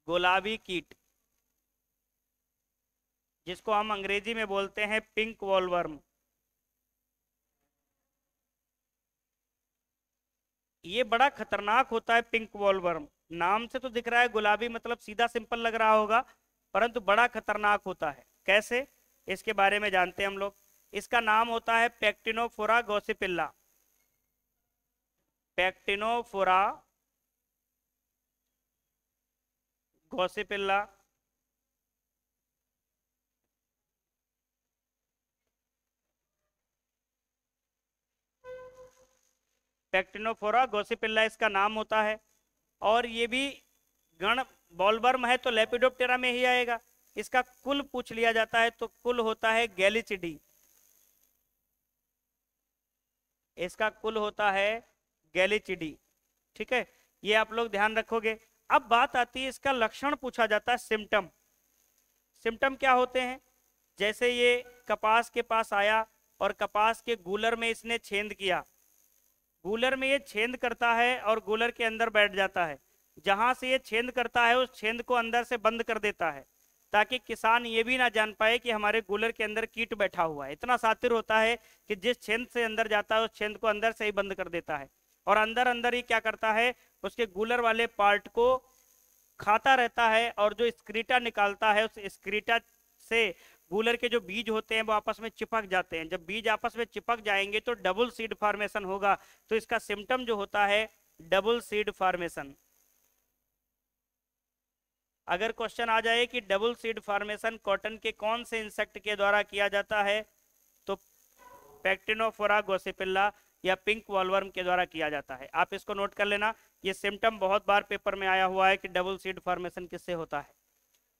गुलाबी कीट जिसको हम अंग्रेजी में बोलते हैं पिंक वॉलवर्म। ये बड़ा खतरनाक होता है पिंक वॉलवर्म। नाम से तो दिख रहा है गुलाबी, मतलब सीधा सिंपल लग रहा होगा, परंतु बड़ा खतरनाक होता है। कैसे, इसके बारे में जानते हैं हम लोग। इसका नाम होता है पैक्टिनोफोरा गॉसिपिल्ला, पैक्टिनोफोरा गॉसिपिल्ला। पैक्टिनोफोरा गॉसिपिल्ला इसका नाम होता है। और ये भी गण बॉलवर्म है तो लेपिडोप्टेरा में ही आएगा। इसका कुल पूछ लिया जाता है तो कुल होता है गैलिचिडी, इसका कुल होता है गैलिचिडी, ठीक है। ये आप लोग ध्यान रखोगे। अब बात आती है, इसका लक्षण पूछा जाता है, सिम्टम। सिम्टम क्या होते हैं, जैसे ये कपास के पास आया और कपास के गूलर में इसने छेद किया, गूलर में ये छेद करता है और गूलर के अंदर बैठ जाता है, जहां से ये छेद करता है उस छेद को अंदर से बंद कर देता है, ताकि किसान ये भी ना जान पाए कि हमारे गूलर के अंदर कीट बैठा हुआ है। इतना शातिर होता है कि जिस छेद से अंदर जाता है उस छेद को अंदर से ही बंद कर देता है, और अंदर अंदर ही क्या करता है, उसके गूलर वाले पार्ट को खाता रहता है, और जो स्क्रीटा निकालता है उस स्क्रीटा से गूलर के जो बीज होते हैं वो आपस में चिपक जाते हैं। जब बीज आपस में चिपक जाएंगे तो डबल सीड फॉर्मेशन होगा। तो इसका सिम्टम जो होता है डबल सीड फॉर्मेशन। अगर क्वेश्चन आ जाए कि डबल सीड फॉर्मेशन कॉटन के कौन से इंसेक्ट के द्वारा किया जाता है, तो पैक्टिनोफोरा गोसिपिल्ला या पिंक वॉलवर्म के द्वारा किया जाता है। आप इसको नोट कर लेना, ये सिम्टम बहुत बार पेपर में आया हुआ है कि डबल सीड फॉर्मेशन किससे होता है।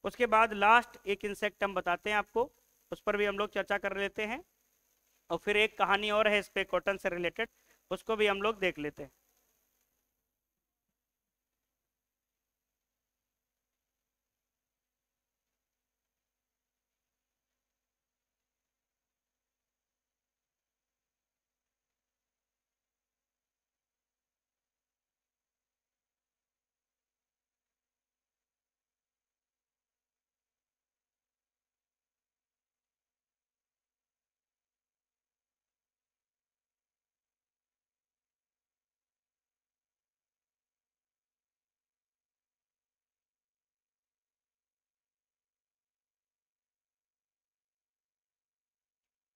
उसके बाद लास्ट एक इंसेक्ट हम बताते हैं आपको, उस पर भी हम लोग चर्चा कर लेते हैं, और फिर एक कहानी और है इस पे कॉटन से रिलेटेड, उसको भी हम लोग देख लेते हैं।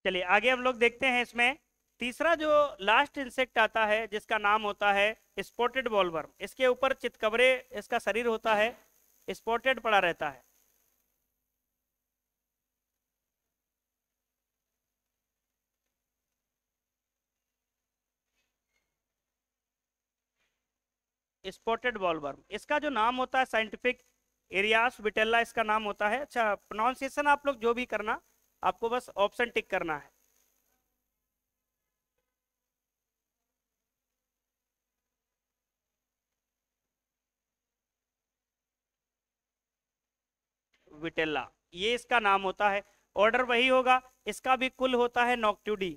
चलिए आगे हम लोग देखते हैं। इसमें तीसरा जो लास्ट इंसेक्ट आता है जिसका नाम होता है स्पॉटेड बॉलवर्म। इसके ऊपर चितकबरे इसका शरीर होता है, स्पॉटेड पड़ा रहता है। स्पॉटेड बॉलवर्म, इसका जो नाम होता है साइंटिफिक एरियास विटेल्ला इसका नाम होता है। अच्छा प्रोनाउंसिएशन आप लोग जो भी करना, आपको बस ऑप्शन टिक करना है। विटेल्ला, ये इसका नाम होता है। ऑर्डर वही होगा, इसका भी कुल होता है नॉक्ट्यूडी।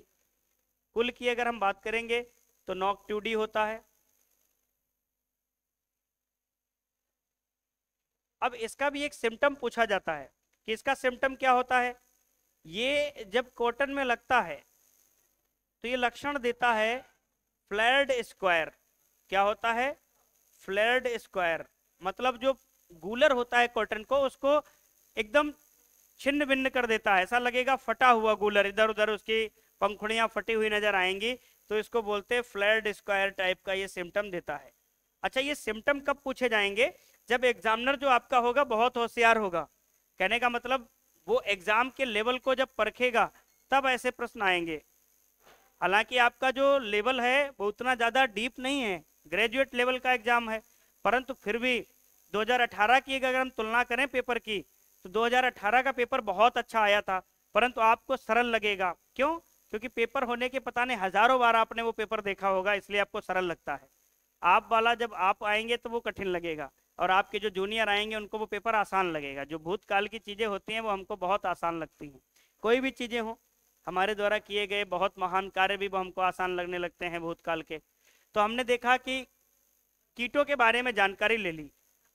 कुल की अगर हम बात करेंगे तो नॉक्ट्यूडी होता है। अब इसका भी एक सिम्टम पूछा जाता है कि इसका सिम्टम क्या होता है। ये जब कॉटन में लगता है तो ये लक्षण देता है फ्लेयर्ड स्क्वायर। क्या होता है? Flared square. मतलब जो गूलर होता है कॉटन को, उसको एकदम छिन्न भिन्न कर देता है, ऐसा लगेगा फटा हुआ गूलर, इधर उधर उसकी पंखुड़ियां फटी हुई नजर आएंगी। तो इसको बोलते हैं फ्लेयर्ड स्क्वायर टाइप का ये सिम्टम देता है। अच्छा ये सिम्टम कब पूछे जाएंगे? जब एग्जामिनर जो आपका होगा बहुत होशियार होगा। कहने का मतलब वो एग्जाम के लेवल को जब परखेगा तब ऐसे प्रश्न आएंगे। हालांकि आपका जो लेवल है वो उतना ज़्यादा डीप नहीं है, ग्रेजुएट लेवल का एग्जाम है, परंतु फिर भी 2018 की अगर हम तुलना करें पेपर की, तो 2018 का पेपर बहुत अच्छा आया था, परंतु आपको सरल लगेगा। क्यों? क्योंकि पेपर होने के पता नहीं हजारों बार आपने वो पेपर देखा होगा, इसलिए आपको सरल लगता है। आप वाला जब आप आएंगे तो वो कठिन लगेगा, और आपके जो जूनियर आएंगे उनको वो पेपर आसान लगेगा। जो भूतकाल की चीज़ें होती हैं वो हमको बहुत आसान लगती हैं। कोई भी चीज़ें हों, हमारे द्वारा किए गए बहुत महान कार्य भी वो हमको आसान लगने लगते हैं भूतकाल के। तो हमने देखा कि कीटों के बारे में जानकारी ले ली।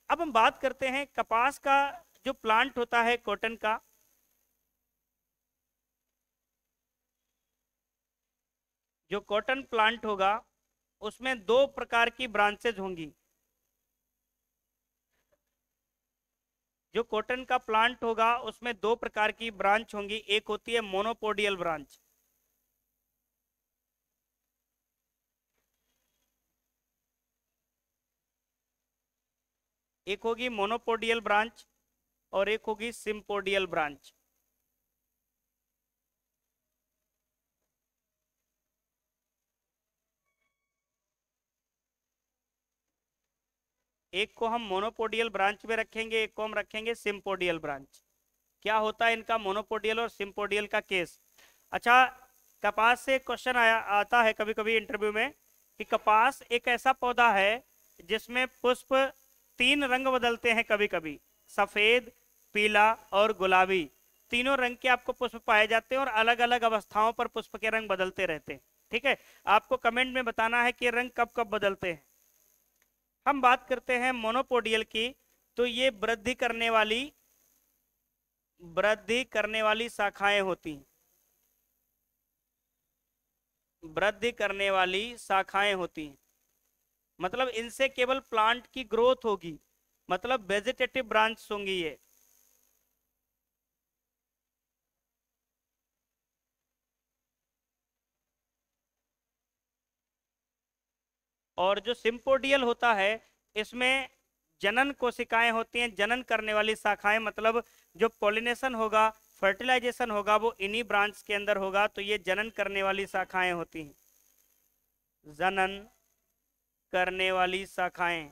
अब हम बात करते हैं कपास का जो प्लांट होता है कॉटन का। जो कॉटन प्लांट होगा उसमें दो प्रकार की ब्रांचेज होंगी। जो कॉटन का प्लांट होगा उसमें दो प्रकार की ब्रांच होंगी। एक होती है मोनोपोडियल ब्रांच, एक होगी मोनोपोडियल ब्रांच और एक होगी सिम्पोडियल ब्रांच। एक को हम मोनोपोडियल ब्रांच में रखेंगे, एक को हम रखेंगे सिम्पोडियल ब्रांच। क्या होता है इनका मोनोपोडियल और सिम्पोडियल का केस? अच्छा कपास से क्वेश्चन आया आता है कभी कभी इंटरव्यू में कि कपास एक ऐसा पौधा है जिसमें पुष्प तीन रंग बदलते हैं कभी कभी, सफेद, पीला और गुलाबी। तीनों रंग के आपको पुष्प पाए जाते हैं और अलग अलग अवस्थाओं पर पुष्प के रंग बदलते रहते हैं। ठीक है, आपको कमेंट में बताना है कि रंग कब कब बदलते हैं। हम बात करते हैं मोनोपोडियल की, तो ये वृद्धि करने वाली शाखाएं होती हैं, वृद्धि करने वाली शाखाएं होती हैं। मतलब इनसे केवल प्लांट की ग्रोथ होगी, मतलब वेजिटेटिव ब्रांच होंगी ये। और जो सिंपोडियल होता है, इसमें जनन कोशिकाएं होती हैं, जनन करने वाली शाखाएं, मतलब जो पॉलिनेशन होगा, फर्टिलाइजेशन होगा, वो इन्हीं ब्रांच के अंदर होगा, तो ये जनन करने वाली शाखाएं होती हैं, जनन करने वाली शाखाएं।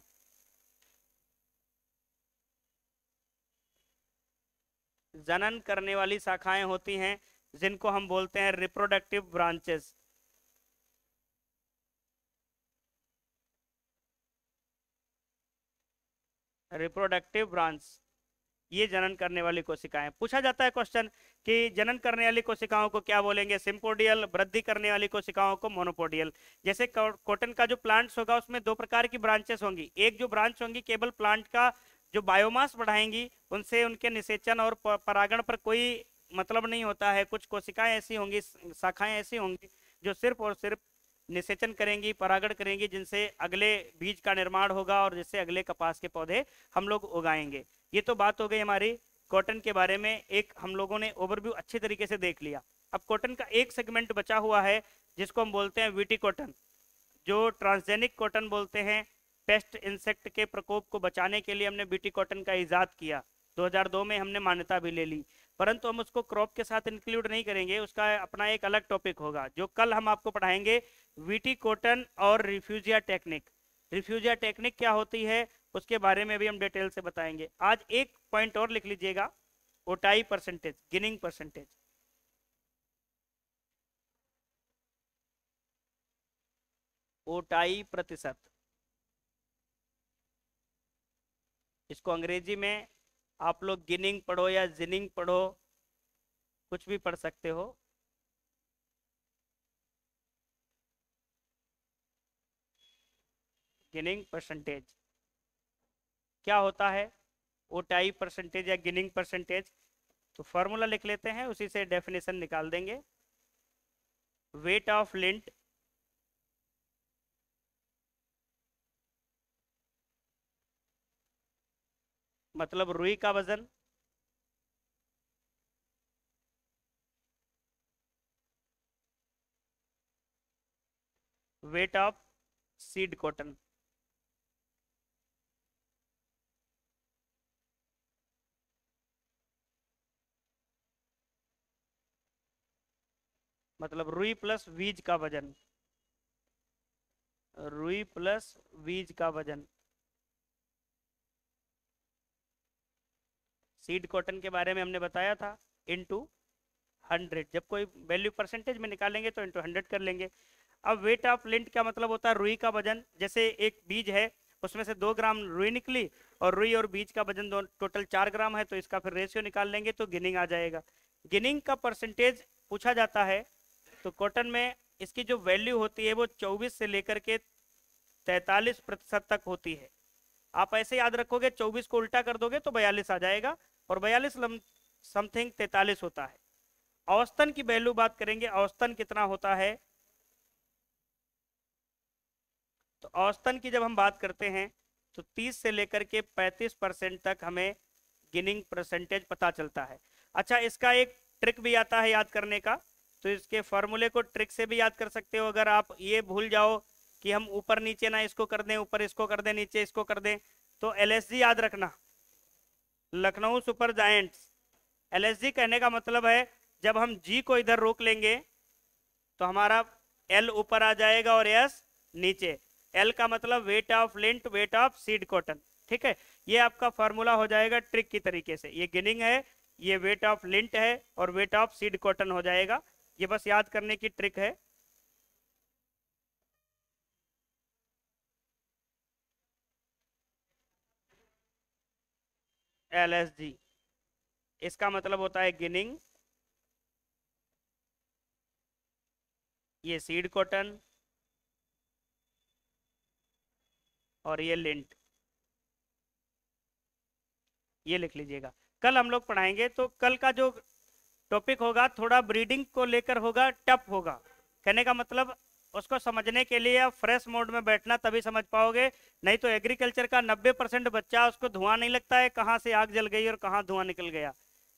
जनन करने वाली शाखाएं होती हैं, जिनको हम बोलते हैं रिप्रोडक्टिव ब्रांचेस। रिप्रोडक्टिव ब्रांच, ये जनन करने वाली कोशिकाएं। पूछा जाता है क्वेश्चन कि जनन करने वाली कोशिकाओं को क्या बोलेंगे, सिंपोडियल, वृद्धि करने वाली कोशिकाओं को मोनोपोडियल। जैसे कॉटन का जो प्लांट्स होगा उसमें दो प्रकार की ब्रांचेस होंगी, एक जो ब्रांच होंगी केवल प्लांट का जो बायोमास बढ़ाएंगी, उनसे उनके निषेचन और परागण पर कोई मतलब नहीं होता है। कुछ कोशिकाएं ऐसी होंगी, शाखाएं ऐसी होंगी जो सिर्फ और सिर्फ निषेचन करेंगी, परागण करेंगी, जिनसे अगले बीज का निर्माण होगा और जिससे अगले कपास के पौधे हम लोग उगाएंगे। ये तो बात हो गई हमारी कॉटन के बारे में, एक हम लोगों ने ओवरव्यू अच्छे तरीके से देख लिया। अब कॉटन का एक सेगमेंट बचा हुआ है जिसको हम बोलते हैं वीटी कॉटन, जो ट्रांसजेनिक कॉटन बोलते हैं। पेस्ट इंसेक्ट के प्रकोप को बचाने के लिए हमने बीटी कॉटन का इजाद किया, 2002 में हमने मान्यता भी ले ली, परंतु हम उसको क्रॉप के साथ इंक्लूड नहीं करेंगे, उसका अपना एक अलग टॉपिक होगा जो कल हम आपको पढ़ाएंगे। वीटी कॉटन और रिफ्यूजिया टेक्निक। रिफ्यूजिया टेक्निक क्या होती है उसके बारे में भी हम डिटेल से बताएंगे। आज एक पॉइंट और लिख लीजिएगा, ओटाई परसेंटेज, गिनिंग परसेंटेज। ओटाई प्रतिशत, इसको अंग्रेजी में आप लोग गिनिंग पढ़ो या जिनिंग पढ़ो, कुछ भी पढ़ सकते हो। गिनिंग परसेंटेज क्या होता है, ओटाई परसेंटेज या गिनिंग परसेंटेज? तो फॉर्मूला लिख लेते हैं, उसी से डेफिनेशन निकाल देंगे। वेट ऑफ लिंट मतलब रुई का वजन, वेट ऑफ सीड कॉटन मतलब रुई प्लस बीज का वजन, रुई प्लस बीज का वजन। सीड कॉटन के बारे में हमने बताया था, इनटू 100, जब कोई वैल्यू परसेंटेज में निकालेंगे तो इनटू 100 कर लेंगे। अब वेट ऑफ लिंट क्या मतलब होता है, रुई का वजन। जैसे एक बीज है, उसमें से 2 ग्राम रुई निकली और रुई और बीज का वजन टोटल 4 ग्राम है, तो इसका फिर रेशियो निकाल लेंगे तो गिनिंग आ जाएगा। गिनिंग का परसेंटेज पूछा जाता है तो कॉटन में इसकी जो वैल्यू होती है वो 24 से लेकर के 43% तक होती है। आप ऐसे याद रखोगे, 24 को उल्टा कर दोगे तो 42 आ जाएगा, और 42 समथिंग 43 होता है। औसतन की वैल्यू बात करेंगे, औसतन कितना होता है, तो औसतन की जब हम बात करते हैं तो 30 से लेकर के 35% तक हमें गिनिंग परसेंटेज पता चलता है। अच्छा, इसका एक ट्रिक भी आता है याद करने का, तो इसके फॉर्मूले को ट्रिक से भी याद कर सकते हो। अगर आप ये भूल जाओ कि हम ऊपर नीचे ना इसको कर दें, ऊपर इसको कर दें, नीचे इसको कर दें, तो एलएसजी याद रखना, लखनऊ सुपर जायंट्स। एलएसजी कहने का मतलब है जब हम जी को इधर रोक लेंगे तो हमारा एल ऊपर आ जाएगा और एस नीचे। एल का मतलब weight of lint, weight of seed cotton. ठीक है, ये आपका फॉर्मूला हो जाएगा ट्रिक की तरीके से। ये गिनिंग है, ये वेट ऑफ लिंट है और वेट ऑफ सीड कॉटन हो जाएगा। ये बस याद करने की ट्रिक है। एलएसजी इसका मतलब होता है गिनिंग, ये सीड कॉटन, और ये लिंट, ये लिख लीजिएगा। कल हम लोग पढ़ाएंगे, तो कल का जो टॉपिक होगा थोड़ा ब्रीडिंग को लेकर होगा, टफ होगा। कहने का मतलब उसको समझने के लिए आप फ्रेश मोड में बैठना, तभी समझ पाओगे। नहीं तो एग्रीकल्चर का 90% बच्चा, उसको धुआं नहीं लगता है कहाँ से आग जल गई और कहाँ धुआं निकल गया।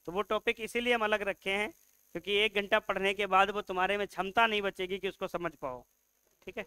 तो वो टॉपिक इसीलिए हम अलग रखे हैं, क्योंकि 1 घंटा पढ़ने के बाद वो तुम्हारे में क्षमता नहीं बचेगी कि उसको समझ पाओ। ठीक है।